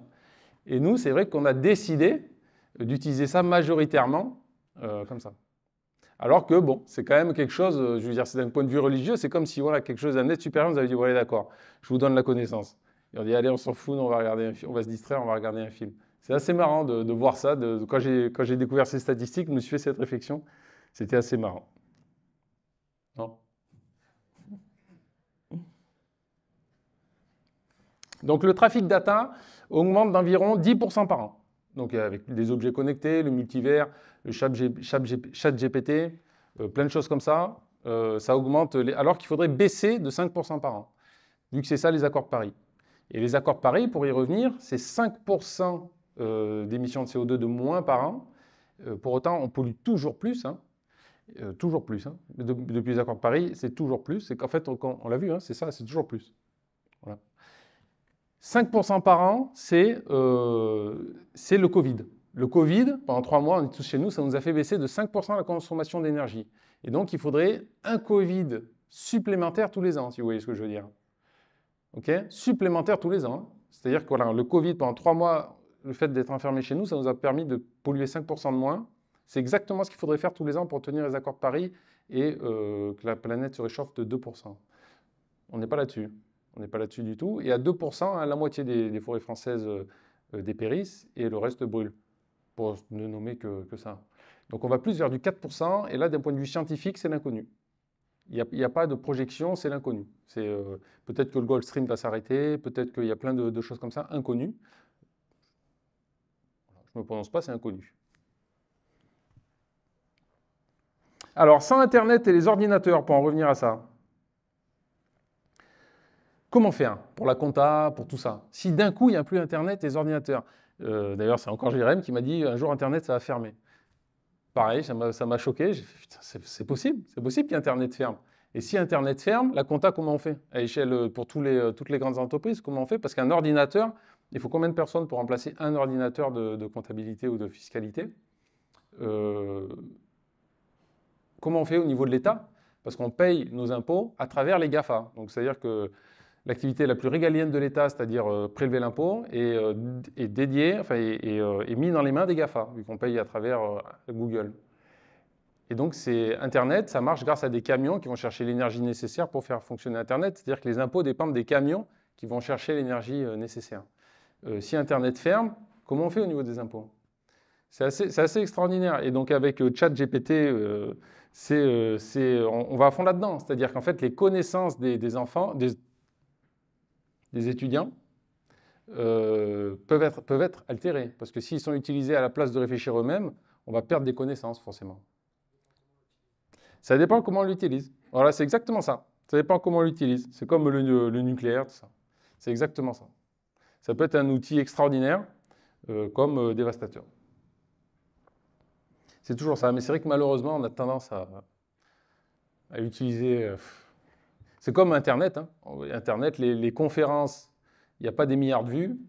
Et nous, c'est vrai qu'on a décidé d'utiliser ça majoritairement comme ça. Alors que, bon, c'est quand même quelque chose, je veux dire, c'est d'un point de vue religieux, c'est comme si, voilà, quelque chose d'un net supérieur, vous avez dit, voilà, d'accord, je vous donne la connaissance. Et on dit, allez, on s'en fout, on va regarder un film, on va se distraire, on va regarder un film. C'est assez marrant de voir ça. Quand j'ai découvert ces statistiques, je me suis fait cette réflexion. C'était assez marrant. Non ? Donc le trafic data augmente d'environ 10% par an. Donc avec des objets connectés, le multivers, le chat GPT, plein de choses comme ça, ça augmente, alors qu'il faudrait baisser de 5% par an, vu que c'est ça les accords de Paris. Et les accords de Paris, pour y revenir, c'est 5% d'émissions de CO2 de moins par an. Pour autant, on pollue toujours plus, hein, toujours plus. Hein. Depuis les accords de Paris, c'est toujours plus. C'est qu'en fait, on l'a vu, hein, c'est ça, c'est toujours plus. Voilà. 5% par an, c'est le Covid. Le Covid, pendant 3 mois, on est tous chez nous, ça nous a fait baisser de 5% la consommation d'énergie. Et donc, il faudrait un Covid supplémentaire tous les ans, si vous voyez ce que je veux dire. Okay, supplémentaire tous les ans. Hein. C'est-à-dire que voilà, le Covid, pendant 3 mois, le fait d'être enfermé chez nous, ça nous a permis de polluer 5% de moins. C'est exactement ce qu'il faudrait faire tous les ans pour tenir les accords de Paris et que la planète se réchauffe de 2%. On n'est pas là-dessus. On n'est pas là-dessus du tout. Et à 2%, hein, la moitié des forêts françaises dépérissent et le reste brûle, pour ne nommer que ça. Donc on va plus vers du 4%, et là, d'un point de vue scientifique, c'est l'inconnu. Il n'y a pas de projection, c'est l'inconnu. Peut-être que le Gulf Stream va s'arrêter, peut-être qu'il y a plein de choses comme ça, inconnues. Je ne me prononce pas, c'est inconnu. Alors, sans Internet et les ordinateurs, pour en revenir à ça, comment faire pour la compta, pour tout ça? Si d'un coup, il n'y a plus Internet et les ordinateurs. D'ailleurs, c'est encore Jérém qui m'a dit, un jour, Internet, ça va fermer. Pareil, ça m'a choqué. J'ai fait, putain, c'est possible qu'Internet ferme. Et si Internet ferme, la compta, comment on fait? À échelle, pour toutes les grandes entreprises, comment on fait? Parce qu'un ordinateur, il faut combien de personnes pour remplacer un ordinateur de comptabilité ou de fiscalité? Comment on fait au niveau de l'État? Parce qu'on paye nos impôts à travers les GAFA. Donc, c'est-à-dire que l'activité la plus régalienne de l'État, c'est-à-dire prélever l'impôt, est dédiée, enfin, est mise dans les mains des GAFA, vu qu'on paye à travers Google. Et donc, Internet, ça marche grâce à des camions qui vont chercher l'énergie nécessaire pour faire fonctionner Internet. C'est-à-dire que les impôts dépendent des camions qui vont chercher l'énergie nécessaire. Si Internet ferme, comment on fait au niveau des impôts? C'est assez extraordinaire. Et donc, avec ChatGPT, on va à fond là-dedans. C'est-à-dire qu'en fait, les connaissances des enfants, des étudiants, peuvent être altérées. Parce que s'ils sont utilisés à la place de réfléchir eux-mêmes, on va perdre des connaissances, forcément. Ça dépend comment on l'utilise. Voilà, c'est exactement ça. Ça dépend comment on l'utilise. C'est comme le nucléaire, tout ça. C'est exactement ça. Ça peut être un outil extraordinaire, comme dévastateur. C'est toujours ça. Mais c'est vrai que malheureusement, on a tendance à utiliser... c'est comme Internet. Hein. Internet, les conférences, il n'y a pas des milliards de vues.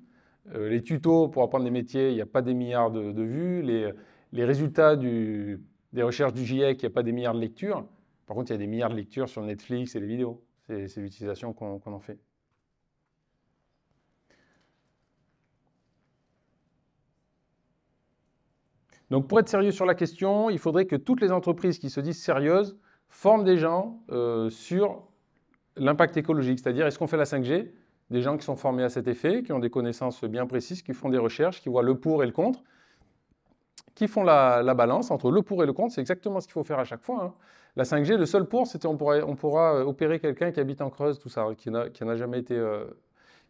Les tutos pour apprendre des métiers, il n'y a pas des milliards de vues. Les résultats des recherches du GIEC, il n'y a pas des milliards de lectures. Par contre, il y a des milliards de lectures sur Netflix et les vidéos. C'est l'utilisation qu'on en fait. Donc, pour être sérieux sur la question, il faudrait que toutes les entreprises qui se disent sérieuses forment des gens sur l'impact écologique. C'est-à-dire, est-ce qu'on fait la 5G? Des gens qui sont formés à cet effet, qui ont des connaissances bien précises, qui font des recherches, qui voient le pour et le contre, qui font la balance entre le pour et le contre. C'est exactement ce qu'il faut faire à chaque fois. Hein. La 5G, le seul pour, c'était on pourra opérer quelqu'un qui habite en Creuse, tout ça, qui n'a jamais été...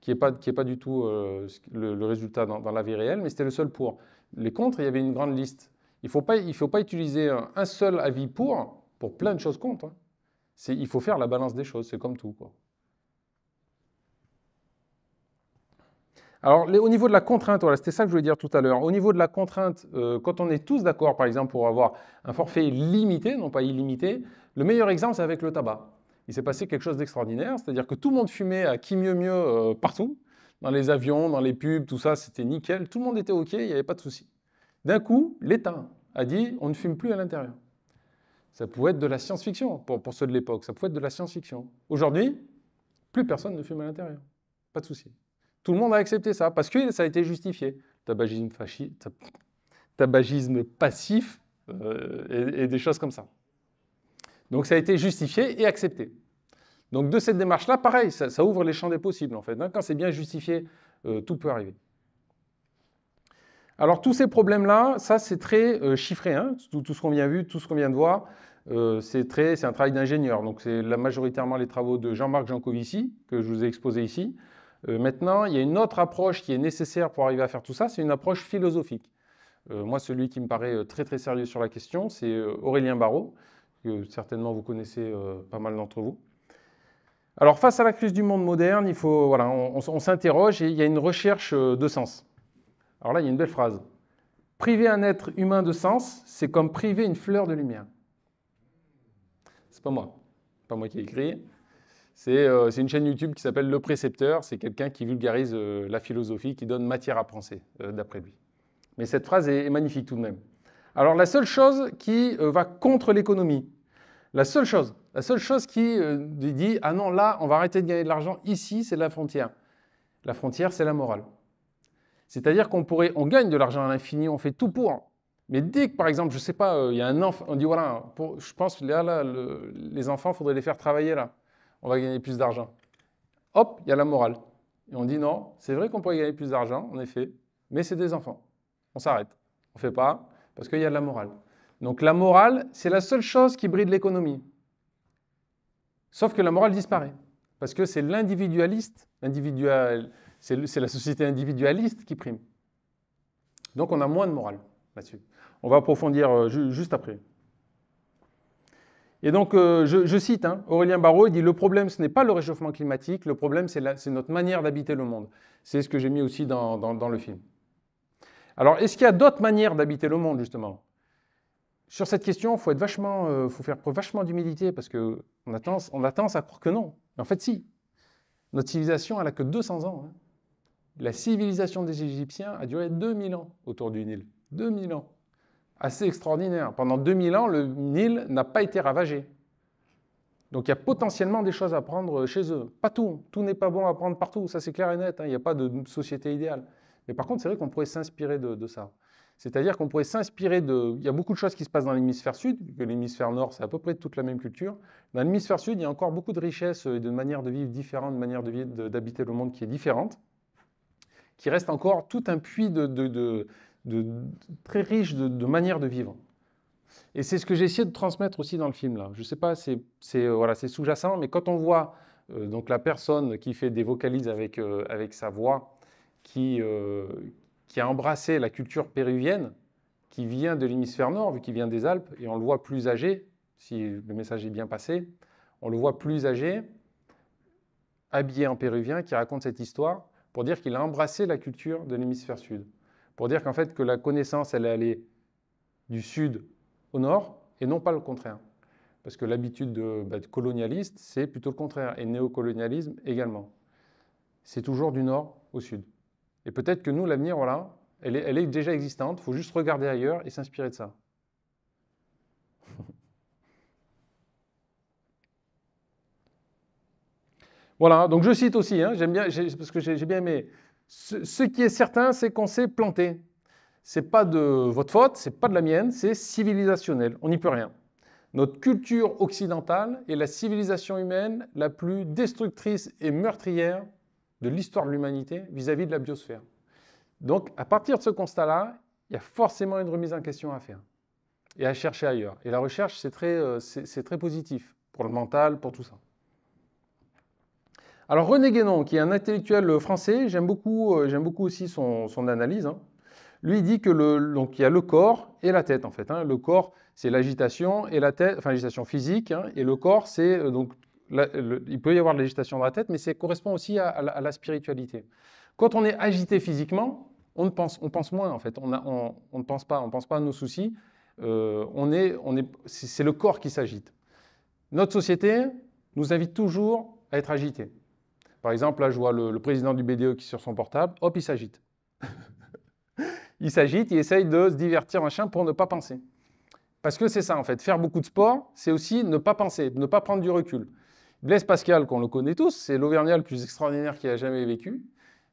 qui n'est pas du tout le résultat dans la vie réelle, mais c'était le seul pour. Les contre, il y avait une grande liste. Il ne faut pas utiliser un seul avis pour plein de choses contre. Hein. Il faut faire la balance des choses, c'est comme tout, quoi. Alors, au niveau de la contrainte, voilà, c'était ça que je voulais dire tout à l'heure. Au niveau de la contrainte, quand on est tous d'accord, par exemple, pour avoir un forfait limité, non pas illimité, le meilleur exemple, c'est avec le tabac. Il s'est passé quelque chose d'extraordinaire, c'est-à-dire que tout le monde fumait à qui mieux mieux partout, dans les avions, dans les pubs, tout ça, c'était nickel, tout le monde était OK, il n'y avait pas de souci. D'un coup, l'État a dit on ne fume plus à l'intérieur. Ça pouvait être de la science-fiction pour ceux de l'époque, ça pouvait être de la science-fiction. Aujourd'hui, plus personne ne fume à l'intérieur, pas de souci. Tout le monde a accepté ça, parce que ça a été justifié. Tabagisme passif et des choses comme ça. Donc ça a été justifié et accepté. Donc de cette démarche-là, pareil, ça ouvre les champs des possibles, en fait. Quand c'est bien justifié, tout peut arriver. Alors tous ces problèmes-là, ça c'est très chiffré, hein, tout ce qu'on vient de voir, c'est un travail d'ingénieur. Donc c'est majoritairement les travaux de Jean-Marc Jancovici, que je vous ai exposé ici. Maintenant, il y a une autre approche qui est nécessaire pour arriver à faire tout ça, c'est une approche philosophique. Moi, celui qui me paraît très très sérieux sur la question, c'est Aurélien Barraud, que certainement vous connaissez pas mal d'entre vous. Alors, face à la crise du monde moderne, on s'interroge et il y a une recherche de sens. Alors là, il y a une belle phrase. Priver un être humain de sens, c'est comme priver une fleur de lumière. C'est pas moi qui ai écrit. C'est une chaîne YouTube qui s'appelle Le Précepteur. C'est quelqu'un qui vulgarise la philosophie, qui donne matière à penser, d'après lui. Mais cette phrase est magnifique tout de même. Alors la seule chose qui va contre l'économie, la seule chose qui dit « Ah non, là, on va arrêter de gagner de l'argent, ici, c'est la frontière. » La frontière, c'est la morale. C'est-à-dire qu'on gagne de l'argent à l'infini, on fait tout pour. Mais dès que, par exemple, je ne sais pas, il y a un enfant, on dit « Voilà, je pense que les enfants, il faudrait les faire travailler là. On va gagner plus d'argent. » Hop, il y a la morale. Et on dit non, c'est vrai qu'on pourrait gagner plus d'argent, en effet, mais c'est des enfants. On s'arrête. On ne fait pas, parce qu'il y a de la morale. Donc la morale, c'est la seule chose qui bride l'économie. Sauf que la morale disparaît. Parce que c'est l'individualiste, c'est la société individualiste qui prime. Donc on a moins de morale là-dessus. On va approfondir juste après. Et donc, je cite Aurélien Barraud, il dit « Le problème, ce n'est pas le réchauffement climatique, le problème, c'est notre manière d'habiter le monde. » C'est ce que j'ai mis aussi dans le film. Alors, est-ce qu'il y a d'autres manières d'habiter le monde, justement? sur cette question, faut faire preuve vachement d'humilité parce qu'on a tendance à croire que non. Mais en fait, si. Notre civilisation, elle n'a que 200 ans. Hein. La civilisation des Égyptiens a duré 2000 ans autour du Nil. 2000 ans. Assez extraordinaire. Pendant 2000 ans, le Nil n'a pas été ravagé. Donc il y a potentiellement des choses à prendre chez eux. Pas tout. Tout n'est pas bon à prendre partout. Ça, c'est clair et net. Hein. Il n'y a pas de société idéale. Mais par contre, c'est vrai qu'on pourrait s'inspirer de ça. C'est-à-dire qu'on pourrait s'inspirer de... Il y a beaucoup de choses qui se passent dans l'hémisphère sud, que l'hémisphère nord, c'est à peu près toute la même culture. Dans l'hémisphère sud, il y a encore beaucoup de richesses et de manières de vivre différentes, de manières d'habiter le monde qui est différente, qui reste encore tout un puits très riche de manières de vivre. Et c'est ce que j'ai essayé de transmettre aussi dans le film. Là. Je ne sais pas, c'est sous-jacent, mais quand on voit donc la personne qui fait des vocalises avec sa voix, qui a embrassé la culture péruvienne, qui vient de l'hémisphère nord, vu qu'il vient des Alpes, et on le voit plus âgé, si le message est bien passé, on le voit plus âgé, habillé en péruvien, qui raconte cette histoire, pour dire qu'il a embrassé la culture de l'hémisphère sud. Pour dire qu'en fait, que la connaissance, elle est allée du sud au nord, et non pas le contraire. Parce que l'habitude de colonialiste, c'est plutôt le contraire, et néocolonialisme également. C'est toujours du nord au sud. Et peut-être que nous, l'avenir, voilà, elle est déjà existante, il faut juste regarder ailleurs et s'inspirer de ça. Voilà, donc je cite aussi, hein, j'aime bien, parce que j'ai bien aimé. Ce qui est certain, c'est qu'on s'est planté. Ce n'est pas de votre faute, ce n'est pas de la mienne, c'est civilisationnel, on n'y peut rien. Notre culture occidentale est la civilisation humaine la plus destructrice et meurtrière de l'histoire de l'humanité vis-à-vis de la biosphère. Donc, à partir de ce constat-là, il y a forcément une remise en question à faire et à chercher ailleurs. Et la recherche, c'est très positif pour le mental, pour tout ça. Alors, René Guénon, qui est un intellectuel français, j'aime beaucoup aussi son analyse. Hein. Lui, il dit que donc, il y a le corps et la tête, en fait. Hein. Le corps, c'est l'agitation, et la tête, enfin, l'agitation physique, hein, et le corps, c'est donc... il peut y avoir de l'agitation dans la tête, mais ça correspond aussi à la spiritualité. Quand on est agité physiquement, on pense moins en fait, on ne pense pas à nos soucis, c'est le corps qui s'agite. Notre société nous invite toujours à être agité. Par exemple, là je vois le président du BDE qui est sur son portable, hop, il s'agite. Il s'agite, il essaye de se divertir, machin, pour ne pas penser. Parce que c'est ça en fait, faire beaucoup de sport, c'est aussi ne pas penser, ne pas prendre du recul. Blaise Pascal, qu'on le connaît tous, c'est l'Auvergnat le plus extraordinaire qui a jamais vécu,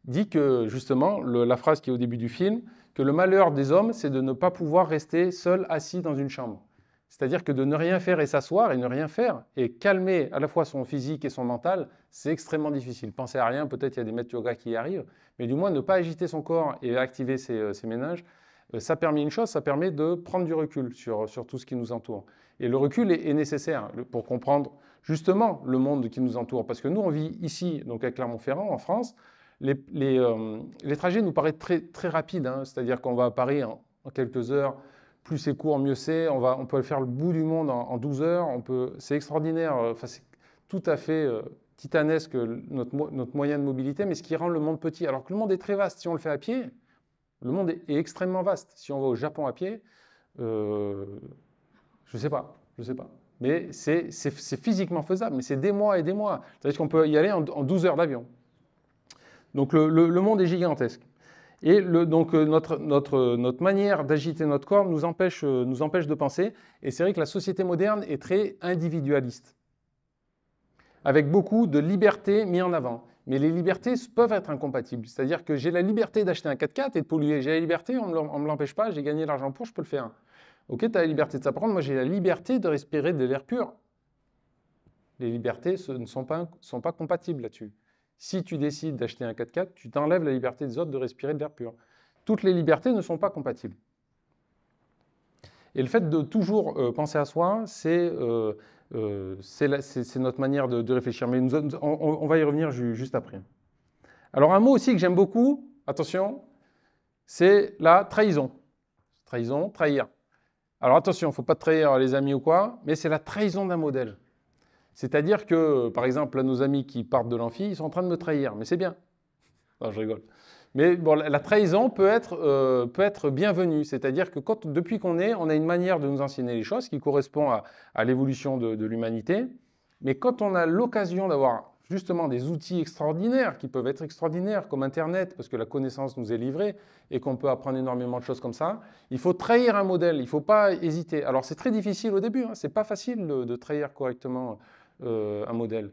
dit que, justement, la phrase qui est au début du film, que le malheur des hommes, c'est de ne pas pouvoir rester seul, assis dans une chambre. C'est-à-dire que de ne rien faire et s'asseoir et ne rien faire, et calmer à la fois son physique et son mental, c'est extrêmement difficile. Penser à rien, peut-être il y a des maîtres yoga qui y arrivent, mais du moins ne pas agiter son corps et activer ses méninges, ça permet une chose, ça permet de prendre du recul sur tout ce qui nous entoure. Et le recul est nécessaire pour comprendre justement le monde qui nous entoure. Parce que nous, on vit ici, donc à Clermont-Ferrand, en France, les trajets nous paraissent très rapides, hein, c'est-à-dire qu'on va à Paris en quelques heures, plus c'est court, mieux c'est, on peut faire le bout du monde en 12 heures, c'est extraordinaire, c'est tout à fait titanesque notre moyen de mobilité, mais ce qui rend le monde petit, alors que le monde est très vaste, si on le fait à pied, le monde est extrêmement vaste. Si on va au Japon à pied, je ne sais pas. Mais c'est physiquement faisable, mais c'est des mois et des mois. C'est-à-dire qu'on peut y aller en 12 heures d'avion. Donc le monde est gigantesque. Et donc notre manière d'agiter notre corps nous empêche de penser. Et c'est vrai que la société moderne est très individualiste, avec beaucoup de liberté mis en avant. Mais les libertés peuvent être incompatibles. C'est-à-dire que j'ai la liberté d'acheter un 4x4 et de polluer. J'ai la liberté, on ne me l'empêche pas, j'ai gagné l'argent pour, je peux le faire. Ok, tu as la liberté de ça. Par contre, moi j'ai la liberté de respirer de l'air pur. Les libertés ne sont pas compatibles là-dessus. Si tu décides d'acheter un 4x4, tu t'enlèves la liberté des autres de respirer de l'air pur. Toutes les libertés ne sont pas compatibles. Et le fait de toujours penser à soi, c'est notre manière de réfléchir. Mais on va y revenir juste après. Alors un mot aussi que j'aime beaucoup, attention, c'est la trahison. Trahison, trahir. Alors attention, il ne faut pas trahir les amis ou quoi, mais c'est la trahison d'un modèle. C'est-à-dire que, par exemple, là, nos amis qui partent de l'amphi, ils sont en train de me trahir, mais c'est bien. Non, je rigole. Mais bon, la trahison peut être bienvenue. C'est-à-dire que depuis qu'on est, on a une manière de nous enseigner les choses qui correspond à l'évolution de l'humanité. Mais quand on a l'occasion d'avoir justement des outils extraordinaires, qui peuvent être extraordinaires, comme Internet, parce que la connaissance nous est livrée et qu'on peut apprendre énormément de choses comme ça, il faut trahir un modèle, il ne faut pas hésiter. Alors c'est très difficile au début, hein, ce n'est pas facile de trahir correctement un modèle.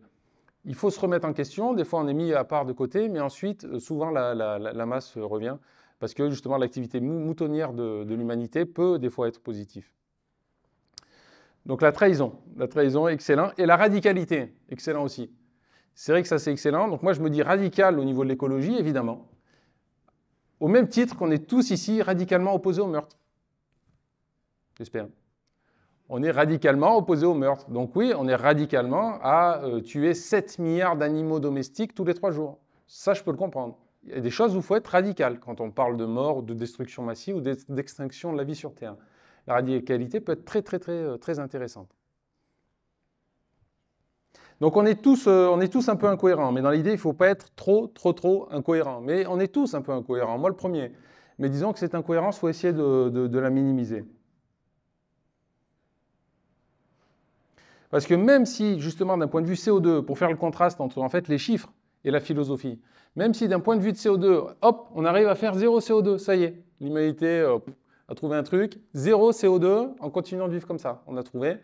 Il faut se remettre en question, des fois on est mis à part de côté, mais ensuite souvent la masse revient, parce que justement l'activité moutonnière de l'humanité peut des fois être positive. Donc la trahison, excellent, et la radicalité, excellent aussi. C'est vrai que ça c'est excellent, donc moi je me dis radical au niveau de l'écologie, évidemment, au même titre qu'on est tous ici radicalement opposés au meurtre. J'espère. On est radicalement opposés au meurtre. Donc oui, on est radicalement à tuer 7 milliards d'animaux domestiques tous les 3 jours. Ça, je peux le comprendre. Il y a des choses où il faut être radical quand on parle de mort, de destruction massive ou d'extinction de la vie sur Terre. La radicalité peut être très intéressante. Donc on est tous un peu incohérents, mais dans l'idée, il ne faut pas être trop incohérent. Mais on est tous un peu incohérents, moi le premier. Mais disons que cette incohérence, il faut essayer de la minimiser. Parce que même si, justement, d'un point de vue CO2, pour faire le contraste entre en fait, les chiffres et la philosophie, même si d'un point de vue de CO2, hop, on arrive à faire 0 CO2, ça y est, l'humanité a trouvé un truc, 0 CO2 en continuant de vivre comme ça, on a trouvé.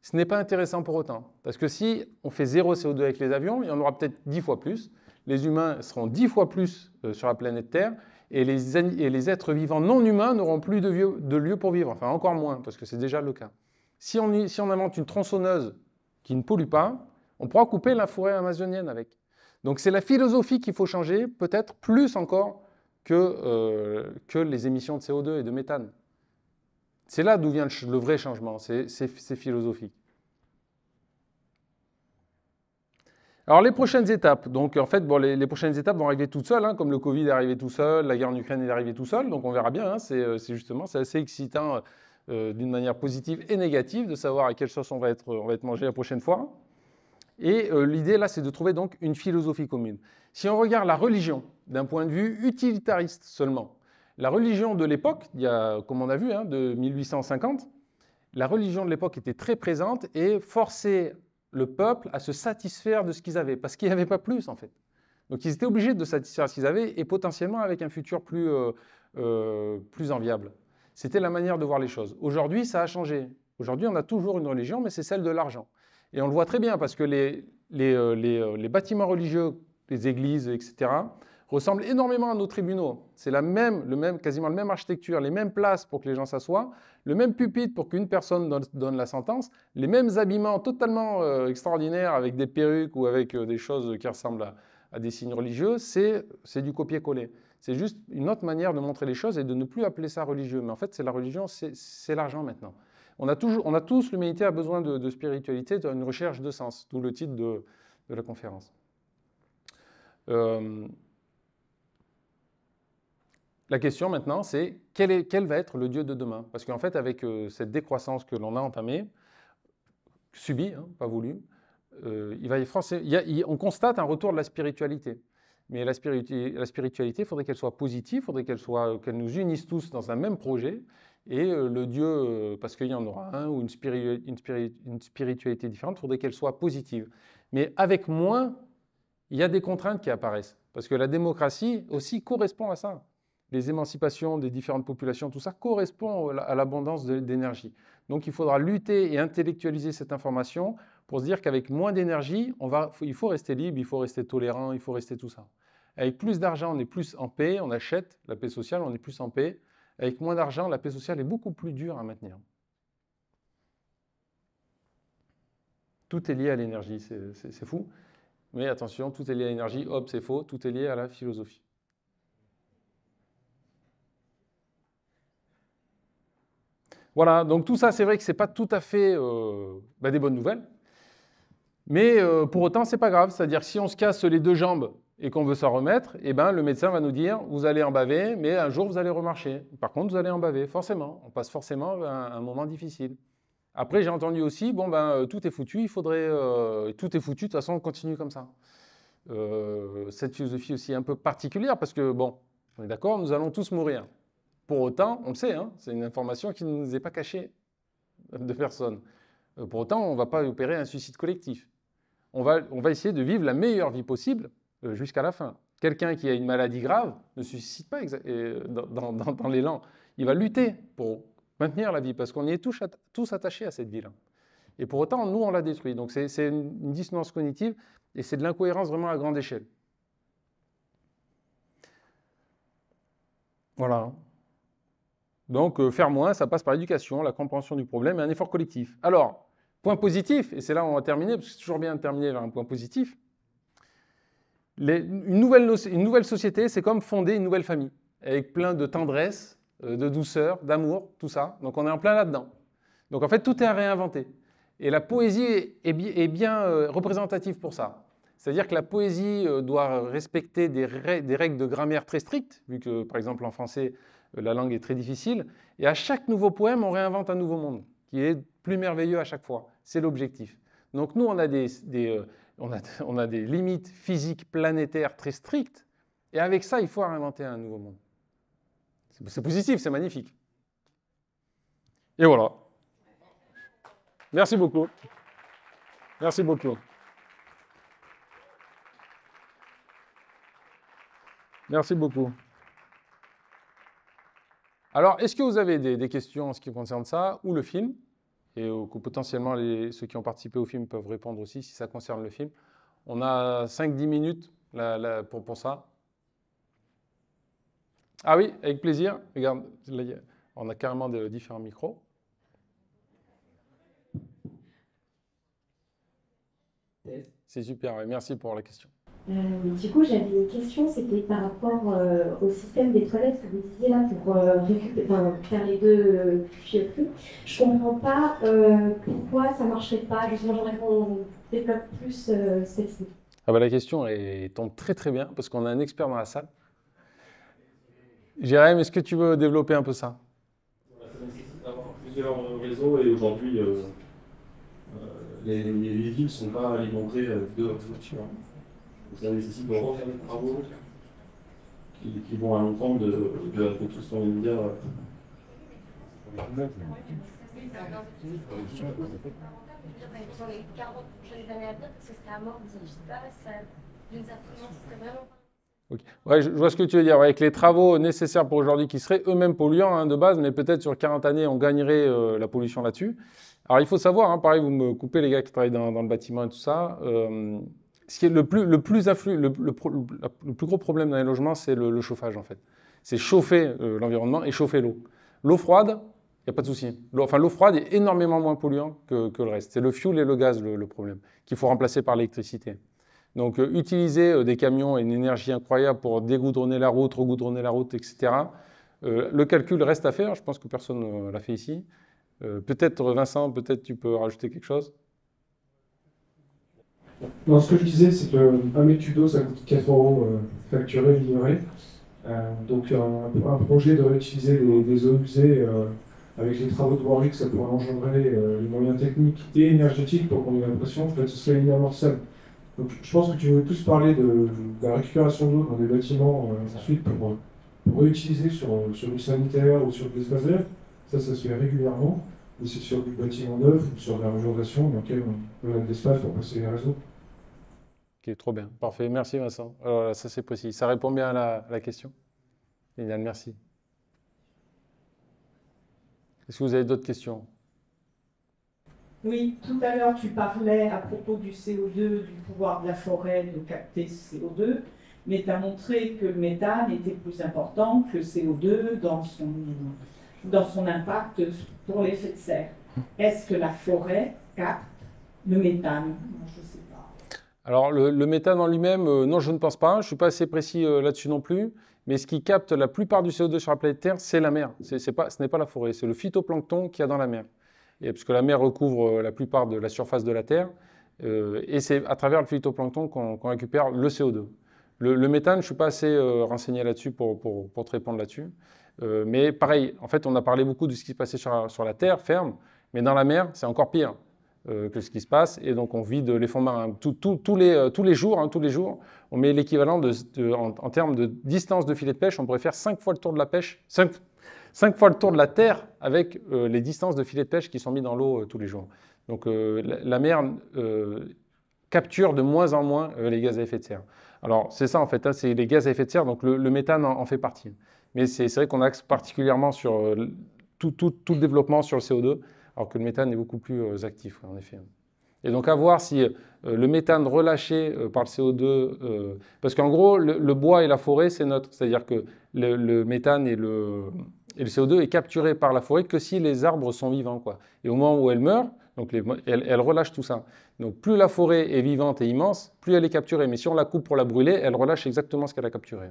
Ce n'est pas intéressant pour autant. Parce que si on fait 0 CO2 avec les avions, il y en aura peut-être 10 fois plus, les humains seront 10 fois plus sur la planète Terre, et les êtres vivants non humains n'auront plus de lieu pour vivre, enfin encore moins, parce que c'est déjà le cas. Si on invente une tronçonneuse qui ne pollue pas, on pourra couper la forêt amazonienne avec. Donc c'est la philosophie qu'il faut changer, peut-être plus encore que les émissions de CO2 et de méthane. C'est là d'où vient le vrai changement, c'est philosophique. Alors les prochaines étapes, donc en fait, bon, les prochaines étapes vont arriver toutes seules, hein, comme le Covid est arrivé tout seul, la guerre en Ukraine est arrivée tout seul, donc on verra bien, hein, c'est assez excitant d'une manière positive et négative, de savoir à quelle sauce on va être mangé la prochaine fois. Et l'idée là, c'est de trouver donc une philosophie commune. Si on regarde la religion d'un point de vue utilitariste seulement, la religion de l'époque, comme on a vu, hein, de 1850, la religion de l'époque était très présente et forçait le peuple à se satisfaire de ce qu'ils avaient, parce qu'il n'y avait pas plus en fait. Donc ils étaient obligés de satisfaire ce qu'ils avaient et potentiellement avec un futur plus enviable. C'était la manière de voir les choses. Aujourd'hui, ça a changé. Aujourd'hui, on a toujours une religion, mais c'est celle de l'argent. Et on le voit très bien parce que les bâtiments religieux, les églises, etc., ressemblent énormément à nos tribunaux. C'est quasiment la même architecture, les mêmes places pour que les gens s'assoient, le même pupitre pour qu'une personne donne la sentence, les mêmes habillements totalement extraordinaires avec des perruques ou avec des choses qui ressemblent à des signes religieux. C'est du copier-coller. C'est juste une autre manière de montrer les choses et de ne plus appeler ça religieux. Mais en fait, c'est la religion, c'est l'argent maintenant. On a tous, l'humanité a besoin de spiritualité, d'une recherche de sens, d'où le titre de la conférence. La question maintenant, c'est quel va être le Dieu de demain? Parce qu'en fait, avec cette décroissance que l'on a entamée, subie, hein, pas voulue, on constate un retour de la spiritualité. Mais la spiritualité, il faudrait qu'elle soit positive, il faudrait qu'elle nous unisse tous dans un même projet. Et le Dieu, parce qu'il y en aura un ou une spiritualité différente, il faudrait qu'elle soit positive. Mais avec moins, il y a des contraintes qui apparaissent. Parce que la démocratie aussi correspond à ça. Les émancipations des différentes populations, tout ça correspond à l'abondance d'énergie. Donc il faudra lutter et intellectualiser cette information pour se dire qu'avec moins d'énergie, il faut rester libre, il faut rester tolérant, il faut rester tout ça. Avec plus d'argent, on est plus en paix, on achète la paix sociale, on est plus en paix. Avec moins d'argent, la paix sociale est beaucoup plus dure à maintenir. Tout est lié à l'énergie, c'est fou. Mais attention, tout est lié à l'énergie, hop, c'est faux, tout est lié à la philosophie. Voilà, donc tout ça, c'est vrai que ce n'est pas tout à fait des bonnes nouvelles. Mais pour autant, ce n'est pas grave. C'est-à-dire que si on se casse les 2 jambes et qu'on veut s'en remettre, eh ben, le médecin va nous dire, vous allez en baver, mais un jour, vous allez remarcher. Par contre, vous allez en baver, forcément. On passe forcément un moment difficile. Après, j'ai entendu aussi, tout est foutu, tout est foutu, de toute façon, on continue comme ça. cette philosophie aussi un peu particulière, parce que, bon, on est d'accord, nous allons tous mourir. Pour autant, on le sait, hein, c'est une information qui ne nous est pas cachée de personne. Pour autant, on ne va pas opérer un suicide collectif. On va essayer de vivre la meilleure vie possible jusqu'à la fin. Quelqu'un qui a une maladie grave ne se suicide pas dans l'élan. Il va lutter pour maintenir la vie, parce qu'on y est tous attachés à cette vie-là. Et pour autant, nous, on la détruit. Donc c'est une dissonance cognitive, et c'est de l'incohérence vraiment à grande échelle. Voilà. Donc faire moins, ça passe par l'éducation, la compréhension du problème et un effort collectif. Alors, point positif, et c'est là où on va terminer, parce que c'est toujours bien de terminer vers un point positif. Une nouvelle société, c'est comme fonder une nouvelle famille, avec plein de tendresse, de douceur, d'amour, tout ça. Donc on est en plein là-dedans. Donc en fait, tout est à réinventer. Et la poésie est bien représentative pour ça. C'est-à-dire que la poésie doit respecter des règles de grammaire très strictes, vu que, par exemple, en français, la langue est très difficile. Et à chaque nouveau poème, on réinvente un nouveau monde, qui est plus merveilleux à chaque fois. C'est l'objectif. Donc nous, on a des limites physiques planétaires très strictes, et avec ça, il faut réinventer un nouveau monde. C'est positif, c'est magnifique. Et voilà. Merci beaucoup. Merci beaucoup. Merci beaucoup. Alors, est-ce que vous avez des questions en ce qui concerne ça, ou le film? Et que potentiellement, ceux qui ont participé au film peuvent répondre aussi si ça concerne le film. On a 5-10 minutes pour ça. Ah oui, avec plaisir. Regarde, là, on a carrément de différents micros. C'est super, ouais, merci pour la question. Du coup, j'avais une question, c'était par rapport au système des toilettes que vous disiez là pour faire les deux tuyauteries. Je ne comprends pas pourquoi ça ne marcherait pas. Justement, j'aimerais qu'on développe plus celle-ci. Ah bah, la question tombe très très bien parce qu'on a un expert dans la salle. Jérém, est-ce que tu veux développer un peu ça? Ça nécessite d'avoir plusieurs réseaux et aujourd'hui, les villes ne sont pas alimentées de voitures. Ça nécessite de refaire des travaux qui vont à l'encontre de tout ce qu'on vient de dire. Dans les 40 prochaines années à venir, parce que ce serait amorti. Je sais pas, d'une certaine manière, ce serait vraiment. Okay. Ouais, je vois ce que tu veux dire. Avec les travaux nécessaires pour aujourd'hui qui seraient eux-mêmes polluants hein, de base, mais peut-être sur 40 années, on gagnerait la pollution là-dessus. Alors il faut savoir, hein, pareil, vous me coupez les gars qui travaillent dans le bâtiment et tout ça. Ce qui est le plus gros problème dans les logements, c'est le chauffage en fait. C'est chauffer l'environnement et chauffer l'eau. L'eau froide, il n'y a pas de souci. L'eau froide est énormément moins polluant que le reste. C'est le fioul et le gaz le problème, qu'il faut remplacer par l'électricité. Donc utiliser des camions et une énergie incroyable pour dégoudronner la route, regoudronner la route, etc. Le calcul reste à faire, je pense que personne ne l'a fait ici. Peut-être Vincent, peut-être tu peux rajouter quelque chose. Non, ce que je disais, c'est qu'un mètre cube d'eau, ça coûte 4 € facturé, livré. Donc un projet de réutiliser les eaux usées avec les travaux de voirie que ça pourrait engendrer, les moyens techniques et énergétiques pour qu'on ait l'impression que ce serait inamorçable. Donc je pense que tu voulais plus parler de la récupération d'eau dans des bâtiments ensuite pour réutiliser sur du sanitaire ou sur des espaces verts. Ça se fait régulièrement. Et c'est sur du bâtiment neuf ou sur de la régénération dans lequel on a de l'espace pour passer les réseaux. Ok, trop bien. Parfait. Merci Vincent. Alors, ça c'est précis. Ça répond bien à la question. Génial, merci. Est-ce que vous avez d'autres questions? Oui, tout à l'heure, tu parlais à propos du CO2, du pouvoir de la forêt de capter ce CO2, mais tu as montré que le méthane était plus important que le CO2 dans son impact pour l'effet de serre. Est-ce que la forêt capte le méthane? Je ne sais pas. Alors, le méthane en lui-même, non, je ne pense pas. Je ne suis pas assez précis là-dessus non plus. Mais ce qui capte la plupart du CO2 sur la planète Terre, c'est la mer. Ce n'est pas la forêt, c'est le phytoplancton qu'il y a dans la mer. Et puisque la mer recouvre la plupart de la surface de la Terre, et c'est à travers le phytoplancton qu'on récupère le CO2. Le méthane, je ne suis pas assez renseigné là-dessus pour te répondre là-dessus. Mais pareil, en fait, on a parlé beaucoup de ce qui se passait sur la Terre ferme, mais dans la mer, c'est encore pire. que ce qui se passe, et donc on vide les fonds marins. Tous les jours, on met l'équivalent en termes de distance de filet de pêche, on pourrait faire 5 fois le tour de la pêche, 5 fois le tour de la Terre avec les distances de filets de pêche qui sont mis dans l'eau tous les jours. Donc la mer capture de moins en moins les gaz à effet de serre. Alors c'est ça en fait, hein, c'est les gaz à effet de serre, donc le méthane en fait partie. Mais c'est vrai qu'on axe particulièrement sur tout le développement sur le CO2, alors que le méthane est beaucoup plus actif, en effet. Et donc à voir si le méthane relâché par le CO2, parce qu'en gros le bois et la forêt c'est neutre, c'est-à-dire que le méthane et le CO2 est capturé par la forêt que si les arbres sont vivants, quoi. Et au moment où elle meurt, donc elle relâche tout ça. Donc plus la forêt est vivante et immense, plus elle est capturée. Mais si on la coupe pour la brûler, elle relâche exactement ce qu'elle a capturé.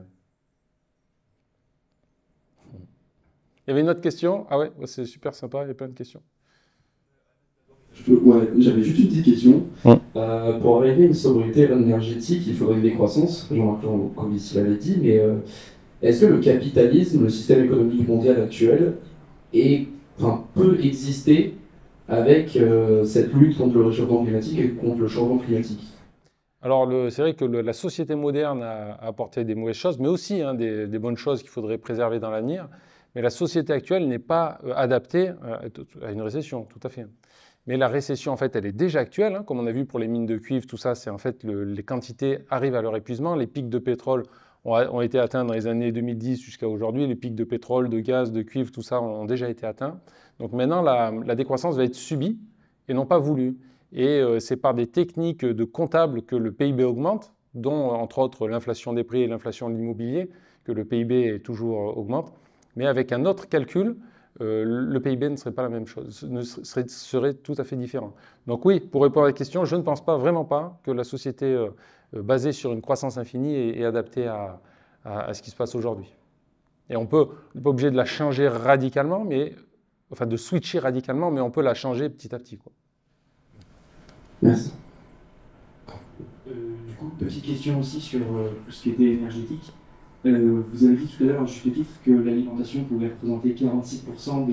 Il y avait une autre question? Ah ouais, c'est super sympa, il y a plein de questions. Ouais, j'avais juste une petite question. Ouais. Pour arriver à une sobriété énergétique, il faudrait une décroissance. Jean-Marc Jancovici l'avait dit, mais est-ce que le capitalisme, le système économique mondial actuel, peut exister avec cette lutte contre le réchauffement climatique et contre le changement climatique? Alors, c'est vrai que la société moderne a apporté des mauvaises choses, mais aussi des bonnes choses qu'il faudrait préserver dans l'avenir. Mais la société actuelle n'est pas adaptée à une récession, tout à fait. Mais la récession, en fait, elle est déjà actuelle, hein, comme on a vu pour les mines de cuivre, tout ça, c'est en fait les quantités arrivent à leur épuisement. Les pics de pétrole ont été atteints dans les années 2010 jusqu'à aujourd'hui. Les pics de pétrole, de gaz, de cuivre, tout ça ont déjà été atteints. Donc maintenant, la décroissance va être subie et non pas voulue. Et c'est par des techniques de comptables que le PIB augmente, dont entre autres l'inflation des prix et l'inflation de l'immobilier, que le PIB toujours augmente. Mais avec un autre calcul, le PIB ne serait pas la même chose, serait tout à fait différent. Donc oui, pour répondre à la question, je ne pense vraiment pas que la société basée sur une croissance infinie est adaptée à ce qui se passe aujourd'hui. Et on n'est pas obligé de la changer radicalement, de switcher radicalement, mais on peut la changer petit à petit, quoi. Merci. Du coup, petite question aussi sur tout ce qui était énergétique. Vous avez dit tout à l'heure, à juste titre, que l'alimentation pouvait représenter 46%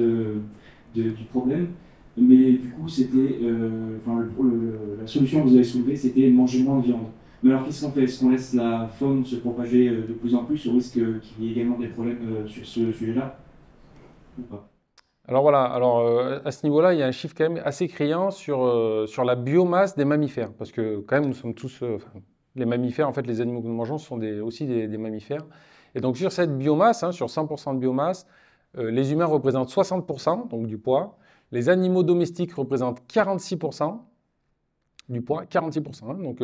du problème, mais du coup, c'était, la solution que vous avez soulevée, c'était manger moins de viande. Mais alors, qu'est-ce qu'on fait? Est-ce qu'on laisse la faune se propager de plus en plus, au risque qu'il y ait également des problèmes sur ce sujet-là, ou pas? Alors voilà, à ce niveau-là, il y a un chiffre quand même assez criant sur la biomasse des mammifères, parce que quand même, nous sommes tous... les mammifères, en fait, les animaux que nous mangeons sont aussi des mammifères. Et donc sur cette biomasse, sur 100% de biomasse, les humains représentent 60%, donc du poids. Les animaux domestiques représentent 46% du poids, 46%. Donc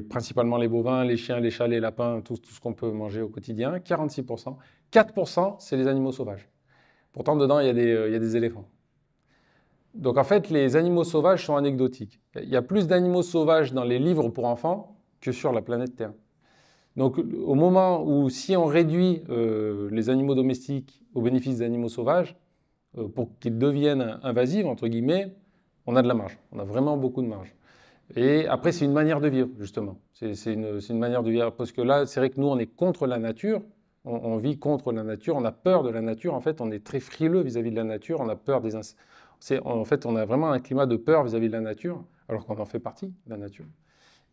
principalement les bovins, les chiens, les chats, les lapins, tout ce qu'on peut manger au quotidien, 46%. 4%, c'est les animaux sauvages. Pourtant, dedans, il y a des éléphants. Donc en fait, les animaux sauvages sont anecdotiques. Il y a plus d'animaux sauvages dans les livres pour enfants que sur la planète Terre. Donc au moment où, si on réduit les animaux domestiques au bénéfice des animaux sauvages, pour qu'ils deviennent invasifs, entre guillemets, on a de la marge. On a vraiment beaucoup de marge. Et après, c'est une manière de vivre, justement. C'est une manière de vivre. Parce que là, c'est vrai que nous, on est contre la nature. On vit contre la nature. On a peur de la nature. En fait, on est très frileux vis-à-vis de la nature. On a peur des insectes. En fait, on a vraiment un climat de peur vis-à-vis de la nature, alors qu'on en fait partie, de la nature.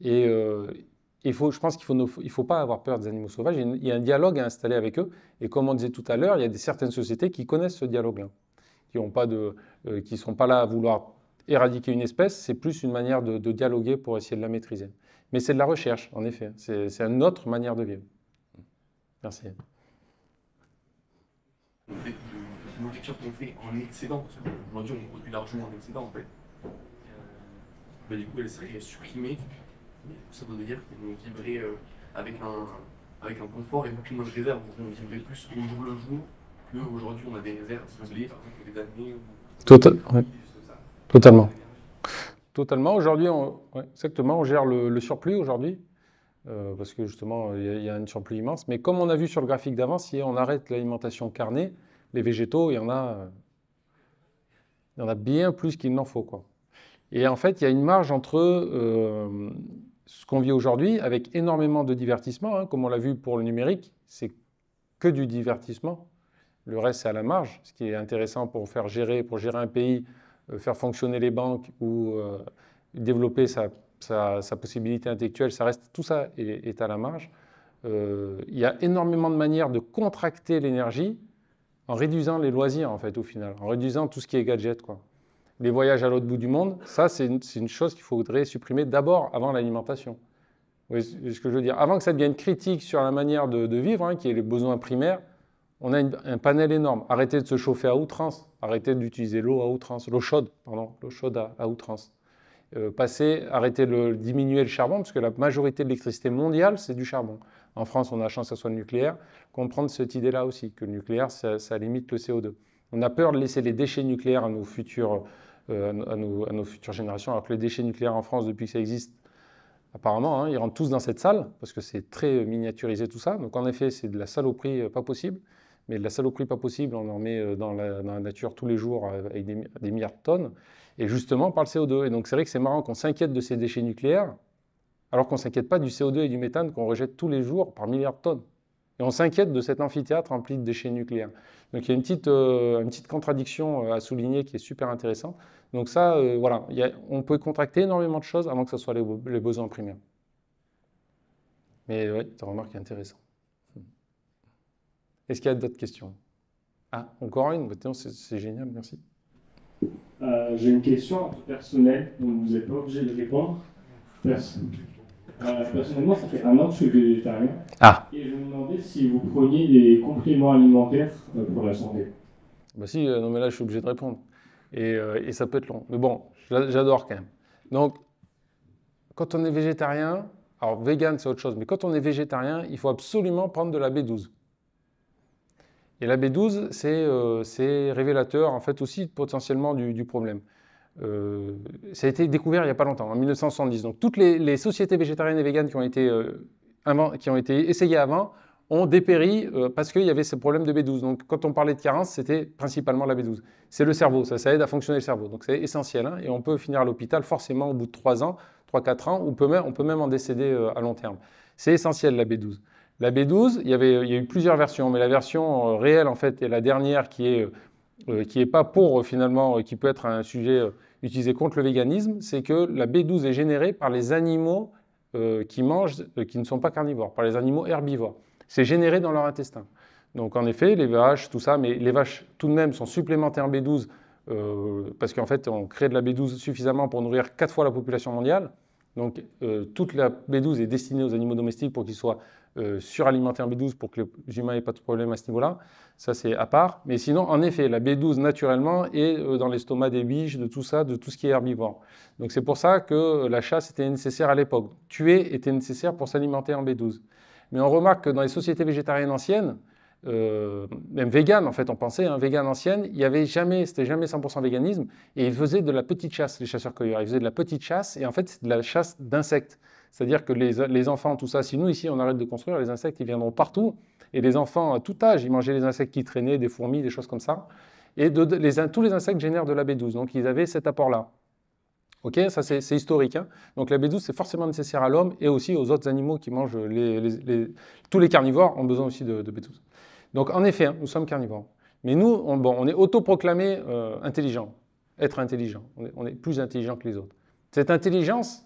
Et je pense qu'il ne faut pas avoir peur des animaux sauvages. Il y a un dialogue à installer avec eux. Et comme on disait tout à l'heure, il y a certaines sociétés qui connaissent ce dialogue-là, qui ne seront pas là à vouloir éradiquer une espèce. C'est plus une manière de dialoguer pour essayer de la maîtriser. Mais c'est de la recherche, en effet. C'est une autre manière de vivre. Merci. La nourriture qu'on fait en excédent, parce qu'aujourd'hui on produit largement en excédent en fait, du coup elle serait supprimée. Ça voudrait dire qu'on vivrait avec un confort et beaucoup moins de réserves. On vivrait plus au jour le jour qu'aujourd'hui on a des réserves isolées, par exemple des années. Totalement. Totalement. Aujourd'hui, exactement, on gère le surplus aujourd'hui, parce que justement il y a un surplus immense. Mais comme on a vu sur le graphique d'avant, si on arrête l'alimentation carnée, les végétaux, il y en a bien plus qu'il n'en faut, quoi. Et en fait, il y a une marge entre ce qu'on vit aujourd'hui, avec énormément de divertissement, comme on l'a vu pour le numérique, c'est que du divertissement. Le reste, c'est à la marge. Ce qui est intéressant pour gérer un pays, faire fonctionner les banques ou développer sa possibilité intellectuelle, tout ça est à la marge. Il y a énormément de manières de contracter l'énergie en réduisant les loisirs, en fait, au final, en réduisant tout ce qui est gadget, quoi. Les voyages à l'autre bout du monde, ça, c'est une chose qu'il faudrait supprimer d'abord avant l'alimentation. Vous voyez ce que je veux dire? Avant que ça devienne critique sur la manière de vivre, hein, qui est les besoins primaires, on a un panel énorme. Arrêtez de se chauffer à outrance, arrêtez d'utiliser l'eau à outrance, l'eau chaude à outrance. Arrêtez de diminuer le charbon, parce que la majorité de l'électricité mondiale, c'est du charbon. En France, on a la chance que ce soit le nucléaire. Comprendre cette idée-là aussi, que le nucléaire, ça limite le CO2. On a peur de laisser les déchets nucléaires à nos futures générations, alors que les déchets nucléaires en France, depuis que ça existe, apparemment, hein, ils rentrent tous dans cette salle, parce que c'est très miniaturisé tout ça. Donc en effet, c'est de la saloperie pas possible. Mais de la saloperie pas possible, on en met dans la nature tous les jours avec des milliards de tonnes, et justement par le CO2. Et donc c'est vrai que c'est marrant qu'on s'inquiète de ces déchets nucléaires, alors qu'on ne s'inquiète pas du CO2 et du méthane qu'on rejette tous les jours par milliards de tonnes. Et on s'inquiète de cet amphithéâtre rempli de déchets nucléaires. Donc il y a une petite contradiction à souligner qui est super intéressante. Donc ça, voilà, on peut contracter énormément de choses avant que ce soit les besoins primaires. Mais oui, ta remarque est intéressante. Est-ce qu'il y a d'autres questions? Ah, encore une? C'est génial, merci. J'ai une question un peu personnelle, donc vous n'êtes pas obligé de répondre. Personnellement, ça fait 1 an que je suis végétarien. Ah. Et je me demandais si vous preniez des compléments alimentaires pour la santé. Bah si, non mais là je suis obligé de répondre. Et ça peut être long. Mais bon, j'adore quand même. Donc, quand on est végétarien, alors vegan c'est autre chose, mais quand on est végétarien, il faut absolument prendre de la B12. Et la B12, c'est révélateur en fait aussi potentiellement du problème. Ça a été découvert il n'y a pas longtemps, en 1970. Donc toutes les sociétés végétariennes et véganes qui ont été essayées avant ont dépéri parce qu'il y avait ce problème de B12. Donc quand on parlait de carence, c'était principalement la B12. C'est le cerveau, ça aide à fonctionner le cerveau. Donc c'est essentiel. Hein, et on peut finir à l'hôpital forcément au bout de 3 ans, 3-4 ans, on peut même en décéder à long terme. C'est essentiel la B12. La B12, il y a eu plusieurs versions, mais la version réelle en fait est la dernière qui est pas pour finalement, qui peut être un sujet utilisé contre le véganisme, c'est que la B12 est générée par les animaux qui ne sont pas carnivores, par les animaux herbivores. C'est généré dans leur intestin. Donc en effet, les vaches, tout ça, mais les vaches tout de même sont supplémentées en B12 parce qu'en fait on crée de la B12 suffisamment pour nourrir 4 fois la population mondiale. Donc toute la B12 est destinée aux animaux domestiques pour qu'ils soient suralimentés en B12 pour que les humains n'aient pas de problème à ce niveau-là. Ça, c'est à part. Mais sinon, en effet, la B12, naturellement, est dans l'estomac des biches, de tout ça, de tout ce qui est herbivore. Donc c'est pour ça que la chasse était nécessaire à l'époque. Tuer était nécessaire pour s'alimenter en B12. Mais on remarque que dans les sociétés végétariennes anciennes, même véganes, en fait, on pensait, hein, véganes anciennes, c'était jamais 100% véganisme, et ils faisaient de la petite chasse, les chasseurs-cueilleurs. Ils faisaient de la petite chasse, et en fait, c'est de la chasse d'insectes. C'est-à-dire que les enfants, tout ça, si nous, ici, on arrête de construire, les insectes, ils viendront partout, et les enfants, à tout âge, ils mangeaient les insectes qui traînaient, des fourmis, des choses comme ça, et tous les insectes génèrent de la B12, donc ils avaient cet apport-là. Ok, ça c'est historique. Hein. Donc la B12, c'est forcément nécessaire à l'homme, et aussi aux autres animaux qui mangent, tous les carnivores ont besoin aussi de B12. Donc en effet, hein, nous sommes carnivores. Mais nous, on est autoproclamés intelligents, être intelligents. On est plus intelligents que les autres. Cette intelligence,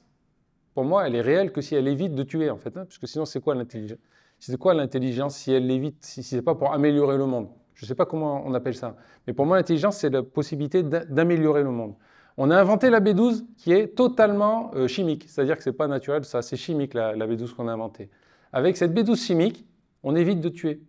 pour moi, elle est réelle que si elle évite de tuer, en fait. Hein, parce que sinon, c'est quoi l'intelligence? C'est quoi l'intelligence si elle évite, si ce n'est pas pour améliorer le monde? Je ne sais pas comment on appelle ça. Mais pour moi, l'intelligence, c'est la possibilité d'améliorer le monde. On a inventé la B12 qui est totalement chimique. C'est-à-dire que ce n'est pas naturel, ça, c'est chimique, la B12 qu'on a inventée. Avec cette B12 chimique, on évite de tuer.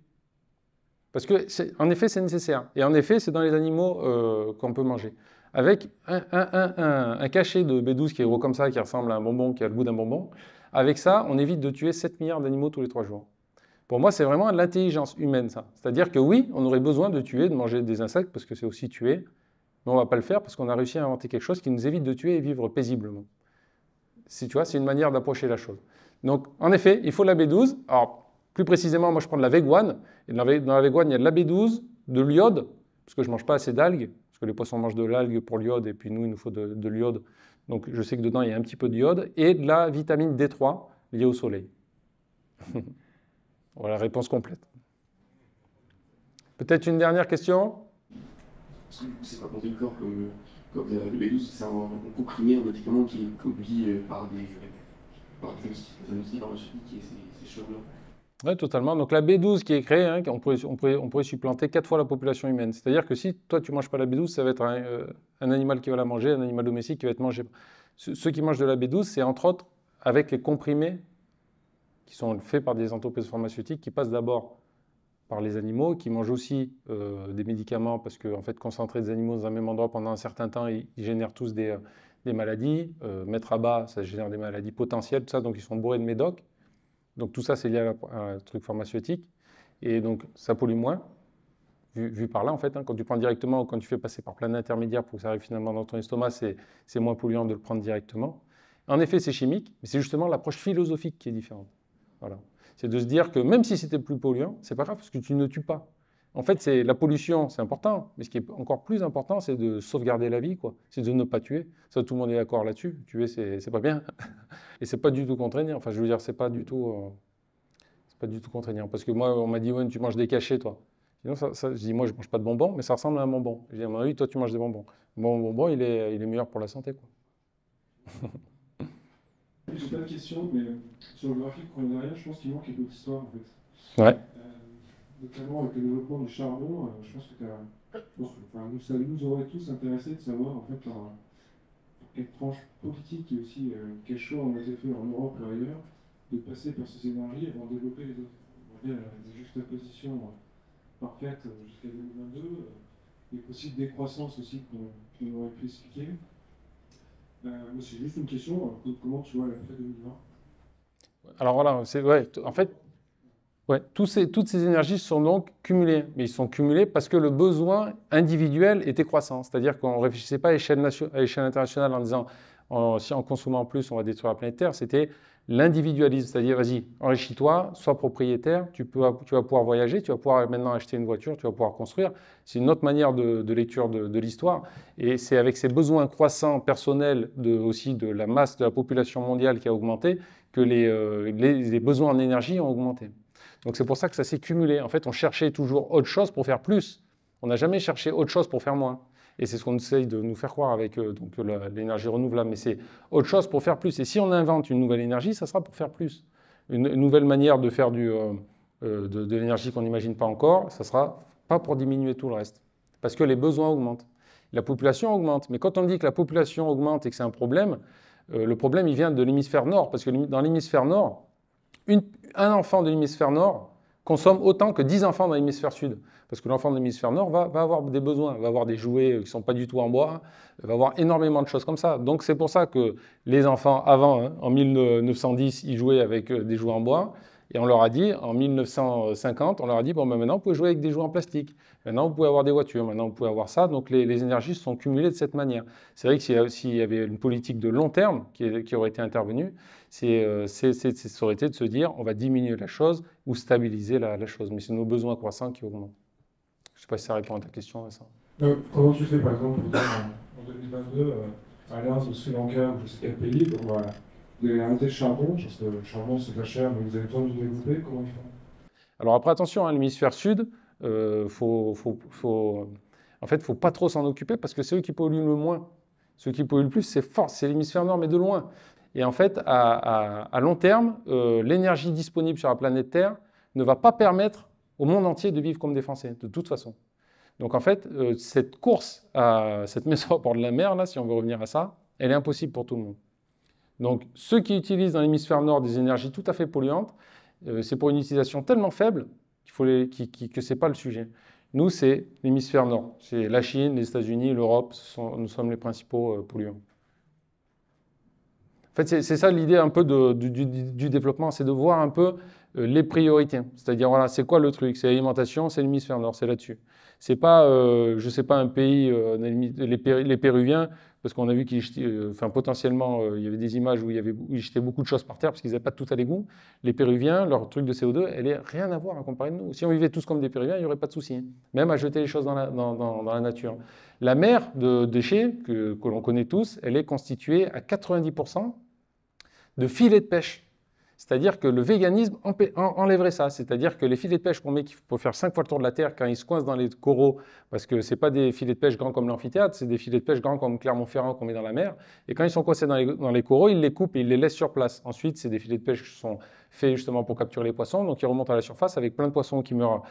Parce qu'en effet, c'est nécessaire. Et en effet, c'est dans les animaux qu'on peut manger. Avec un cachet de B12 qui est gros comme ça, qui ressemble à un bonbon, qui a le goût d'un bonbon, avec ça, on évite de tuer 7 milliards d'animaux tous les 3 jours. Pour moi, c'est vraiment l'intelligence humaine, ça. C'est-à-dire que oui, on aurait besoin de tuer, de manger des insectes, parce que c'est aussi tuer, mais on ne va pas le faire parce qu'on a réussi à inventer quelque chose qui nous évite de tuer et vivre paisiblement. Tu vois, c'est une manière d'approcher la chose. Donc, en effet, il faut la B12. Alors, plus précisément, moi, je prends de la Veg-One. Et dans la Veg-One, il y a de la B12, de l'iode, parce que je ne mange pas assez d'algues, parce que les poissons mangent de l'algue pour l'iode, et puis nous, il nous faut de l'iode. Donc, je sais que dedans, il y a un petit peu d'iode, et de la vitamine D3 liée au soleil. Voilà, réponse complète. Peut-être une dernière question? C'est pas pour le corps comme Comme le B12, c'est un comprimé, un médicament qui est produit par des industries pharmaceutiques et ces choses-là. Oui, totalement. Donc la B12 qui est créée, hein, on pourrait supplanter 4 fois la population humaine. C'est-à-dire que si toi tu ne manges pas la B12, ça va être un animal qui va la manger, un animal domestique qui va être mangé. Ceux qui mangent de la B12, c'est entre autres avec les comprimés qui sont faits par des entreprises pharmaceutiques qui passent d'abord par les animaux, qui mangent aussi des médicaments parce que en fait, concentrer des animaux dans un même endroit pendant un certain temps, ils génèrent tous des maladies. Mettre à bas, ça génère des maladies potentielles, tout ça, donc ils sont bourrés de médoc. Donc tout ça, c'est lié à un truc pharmaceutique. Et donc ça pollue moins, vu par là en fait. Hein, quand tu prends directement ou quand tu fais passer par plein d'intermédiaires pour que ça arrive finalement dans ton estomac, c'est moins polluant de le prendre directement. En effet, c'est chimique, mais c'est justement l'approche philosophique qui est différente. Voilà. C'est de se dire que même si c'était plus polluant, c'est pas grave parce que tu ne tues pas. En fait, la pollution, c'est important, mais ce qui est encore plus important, c'est de sauvegarder la vie, quoi. C'est de ne pas tuer. Ça, tout le monde est d'accord là-dessus. Tuer, c'est pas bien. Et c'est pas du tout contraignant. Enfin, je veux dire, c'est pas du tout contraignant. Parce que moi, on m'a dit, ouais, tu manges des cachets, toi. Sinon, je dis, moi, je mange pas de bonbons, mais ça ressemble à un bonbon. Je dis, à mon avis, toi, tu manges des bonbons. Bon, bonbon, il est meilleur pour la santé, quoi. J'ai pas de question, mais sur le graphique qu'on a derrière, je pense qu'il manque une autre histoire, en fait. Ouais. Notamment avec le développement du charbon, je pense que ça nous aurait tous intéressé de savoir, en fait, par quelle tranche politique et aussi quel choix on a été fait en Europe et ailleurs, de passer par ces énergies avant de développer les autres. On voit bien la juxtaposition parfaite jusqu'à 2022, les possibles décroissances aussi qu'on aurait pu expliquer. C'est juste une question, comment tu vois l'après 2020 ? Alors voilà, en fait, toutes ces énergies sont donc cumulées. Mais ils sont cumulés parce que le besoin individuel était croissant. C'est-à-dire qu'on ne réfléchissait pas à échelle internationale en disant si en consommant plus, on va détruire la planète Terre. C'était l'individualisme, c'est-à-dire vas-y, enrichis-toi, sois propriétaire, tu vas pouvoir voyager, tu vas pouvoir maintenant acheter une voiture, tu vas pouvoir construire. C'est une autre manière de lecture de l'histoire. Et c'est avec ces besoins croissants personnels aussi de la masse de la population mondiale qui a augmenté que les besoins en énergie ont augmenté. Donc c'est pour ça que ça s'est cumulé. En fait, on cherchait toujours autre chose pour faire plus. On n'a jamais cherché autre chose pour faire moins. Et c'est ce qu'on essaye de nous faire croire avec l'énergie renouvelable. Mais c'est autre chose pour faire plus. Et si on invente une nouvelle énergie, ça sera pour faire plus. Une nouvelle manière de faire de l'énergie qu'on n'imagine pas encore, ça ne sera pas pour diminuer tout le reste. Parce que les besoins augmentent. La population augmente. Mais quand on dit que la population augmente et que c'est un problème, le problème, il vient de l'hémisphère nord. Parce que dans l'hémisphère nord, un enfant de l'hémisphère nord consomme autant que 10 enfants dans l'hémisphère sud. Parce que l'enfant de l'hémisphère nord va avoir des besoins, va avoir des jouets qui ne sont pas du tout en bois, va avoir énormément de choses comme ça. Donc c'est pour ça que les enfants, avant, en 1910, ils jouaient avec des jouets en bois. Et on leur a dit, en 1950, on leur a dit, bon, ben maintenant, vous pouvez jouer avec des jouets en plastique. Maintenant, vous pouvez avoir des voitures. Maintenant, vous pouvez avoir ça. Donc les énergies sont cumulées de cette manière. C'est vrai que s'il y avait une politique de long terme qui aurait été intervenue, ça aurait été de se dire, on va diminuer la chose ou stabiliser la chose. Mais c'est nos besoins croissants qui augmentent. Je ne sais pas si ça répond à ta question, Vincent. Comment tu fais, par exemple, en 2022, à l'Inde, au Sri Lanka ou je sais quel pays, donc voilà, vous avez arrêté le charbon, parce que le charbon c'est pas cher, mais vous avez besoin de le développer, comment ils font ? Alors après, attention, hein, l'hémisphère sud, en fait, il ne faut pas trop s'en occuper parce que c'est eux qui polluent le moins. Ceux qui polluent le plus, c'est l'hémisphère nord, mais de loin. Et en fait, à long terme, l'énergie disponible sur la planète Terre ne va pas permettre au monde entier de vivre comme des Français, de toute façon. Donc en fait, cette course à cette maison au bord de la mer, là, si on veut revenir à ça, elle est impossible pour tout le monde. Donc ceux qui utilisent dans l'hémisphère nord des énergies tout à fait polluantes, c'est pour une utilisation tellement faible que ce n'est pas le sujet. Nous, c'est l'hémisphère nord. C'est la Chine, les États-Unis, l'Europe, nous sommes les principaux polluants. En fait, c'est ça l'idée un peu du développement, c'est de voir un peu les priorités. C'est-à-dire, voilà, c'est quoi le truc? C'est l'alimentation, c'est l'hémisphère nord, c'est là-dessus. C'est pas, je ne sais pas, un pays, les Péruviens, parce qu'on a vu qu'ils jetaient, potentiellement, il y avait des images où ils jetaient beaucoup de choses par terre parce qu'ils n'avaient pas tout à l'égout. Les Péruviens, leur truc de CO2, elle n'a rien à voir à comparer de nous. Si on vivait tous comme des Péruviens, il n'y aurait pas de souci, même à jeter les choses dans la nature. La mer de déchets, que l'on connaît tous, elle est constituée à 90% de filets de pêche. C'est-à-dire que le véganisme enlèverait ça. C'est-à-dire que les filets de pêche qu'on met, qu'il faut faire 5 fois le tour de la Terre quand ils se coincent dans les coraux, parce que ce n'est pas des filets de pêche grands comme l'amphithéâtre, c'est des filets de pêche grands comme Clermont-Ferrand qu'on met dans la mer. Et quand ils sont coincés dans les coraux, ils les coupent et ils les laissent sur place. Ensuite, c'est des filets de pêche qui sont faits justement pour capturer les poissons. Donc ils remontent à la surface avec plein de poissons qui meurent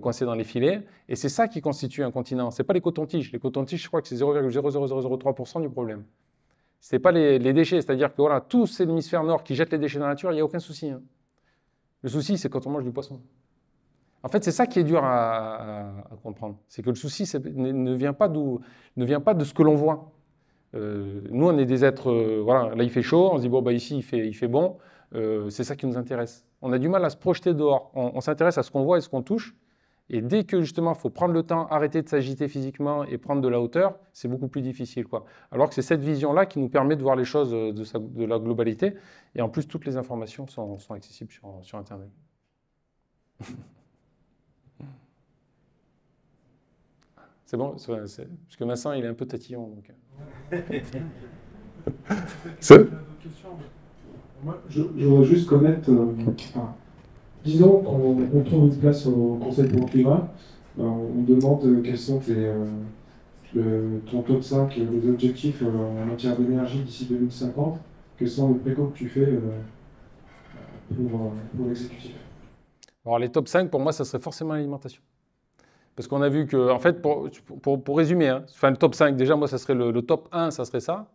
coincés dans les filets. Et c'est ça qui constitue un continent. Ce n'est pas les cotons-tiges. Les cotons-tiges, je crois que c'est 0,00003% du problème. Ce n'est pas les déchets. C'est-à-dire que voilà, tout c'est l'hémisphère nord qui jette les déchets dans la nature, il n'y a aucun souci. Hein. Le souci, c'est quand on mange du poisson. En fait, c'est ça qui est dur à comprendre. C'est que le souci ne vient pas de ce que l'on voit. Nous, on est des êtres... voilà, là, il fait chaud, on se dit, bon, bah, ici, il fait bon. C'est ça qui nous intéresse. On a du mal à se projeter dehors. On s'intéresse à ce qu'on voit et ce qu'on touche. Et dès que, justement, il faut prendre le temps, arrêter de s'agiter physiquement et prendre de la hauteur, c'est beaucoup plus difficile, quoi. Alors que c'est cette vision-là qui nous permet de voir les choses de la globalité. Et en plus, toutes les informations sont accessibles sur Internet. C'est bon, parce que Vincent, il est un peu tatillon. Donc... Moi, je voudrais juste connaître... disons qu'on trouve une place au Conseil pour le climat, on demande quels sont ton top 5 des objectifs en matière d'énergie d'ici 2050. Quels sont les précoms que tu fais pour l'exécutif? Alors les top 5, pour moi, ça serait forcément l'alimentation. Parce qu'on a vu que, en fait, pour résumer, hein, enfin, le top 5, déjà, moi, ça serait le top 1, ça serait ça.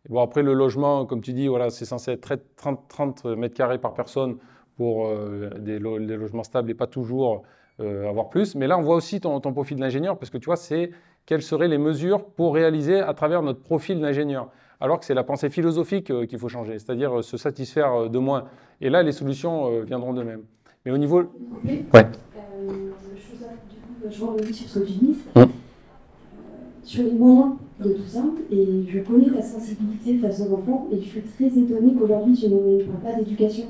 Et bon, après, le logement, comme tu dis, voilà, c'est censé être 30 mètres carrés par personne pour des logements stables et pas toujours avoir plus. Mais là, on voit aussi ton profil d'ingénieur, parce que tu vois, c'est quelles seraient les mesures pour réaliser à travers notre profil d'ingénieur. Alors que c'est la pensée philosophique qu'il faut changer, c'est-à-dire se satisfaire de moins. Et là, les solutions viendront d'eux-mêmes. Mais au niveau... Ouais. Je rebondis sur ce que tu dis, sur les moyens de tout ça, et je connais ta sensibilité face aux enfants, et je suis très étonnée qu'aujourd'hui tu ne parles pas d'éducation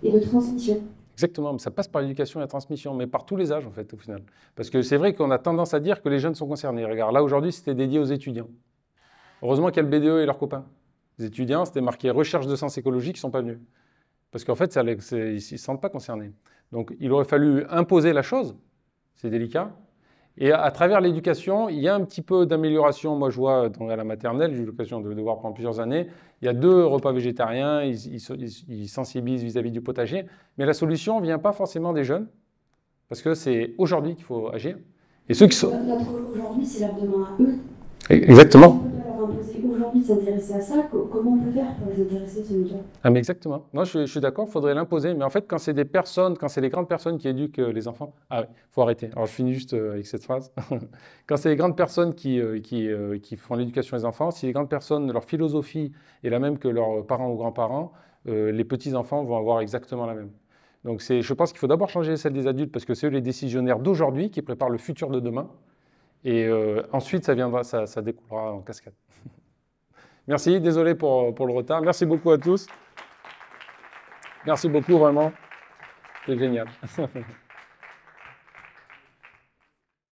et de transmission. Exactement, mais ça passe par l'éducation et la transmission, mais par tous les âges en fait au final. Parce que c'est vrai qu'on a tendance à dire que les jeunes sont concernés. Regarde, là aujourd'hui c'était dédié aux étudiants. Heureusement qu'il y a le BDE et leurs copains. Les étudiants, c'était marqué recherche de sens écologique, ils ne sont pas venus. Parce qu'en fait, ils ne se sentent pas concernés. Donc il aurait fallu imposer la chose. C'est délicat. Et à travers l'éducation, il y a un petit peu d'amélioration. Moi, je vois à la maternelle, j'ai eu l'occasion de voir pendant plusieurs années, il y a 2 repas végétariens, ils sensibilisent vis-à-vis du potager. Mais la solution ne vient pas forcément des jeunes, parce que c'est aujourd'hui qu'il faut agir. Et ceux qui sont... Aujourd'hui, c'est leur demain à eux. Exactement. On ne peut pas leur imposer aujourd'hui de s'intéresser à ça. Comment on peut faire pour les intéresser, ces médias? Ah mais exactement. Moi, je suis d'accord, il faudrait l'imposer. Mais en fait, quand c'est des personnes, quand c'est les grandes personnes qui éduquent les enfants... Ah oui, il faut arrêter. Alors, je finis juste avec cette phrase. Quand c'est les grandes personnes qui font l'éducation des enfants, si les grandes personnes, leur philosophie est la même que leurs parents ou grands-parents, les petits-enfants vont avoir exactement la même. Donc, je pense qu'il faut d'abord changer celle des adultes, parce que c'est eux les décisionnaires d'aujourd'hui qui préparent le futur de demain. Et ensuite, ça découlera en cascade. Merci, désolé pour le retard. Merci beaucoup à tous. Merci beaucoup, vraiment. C'est génial.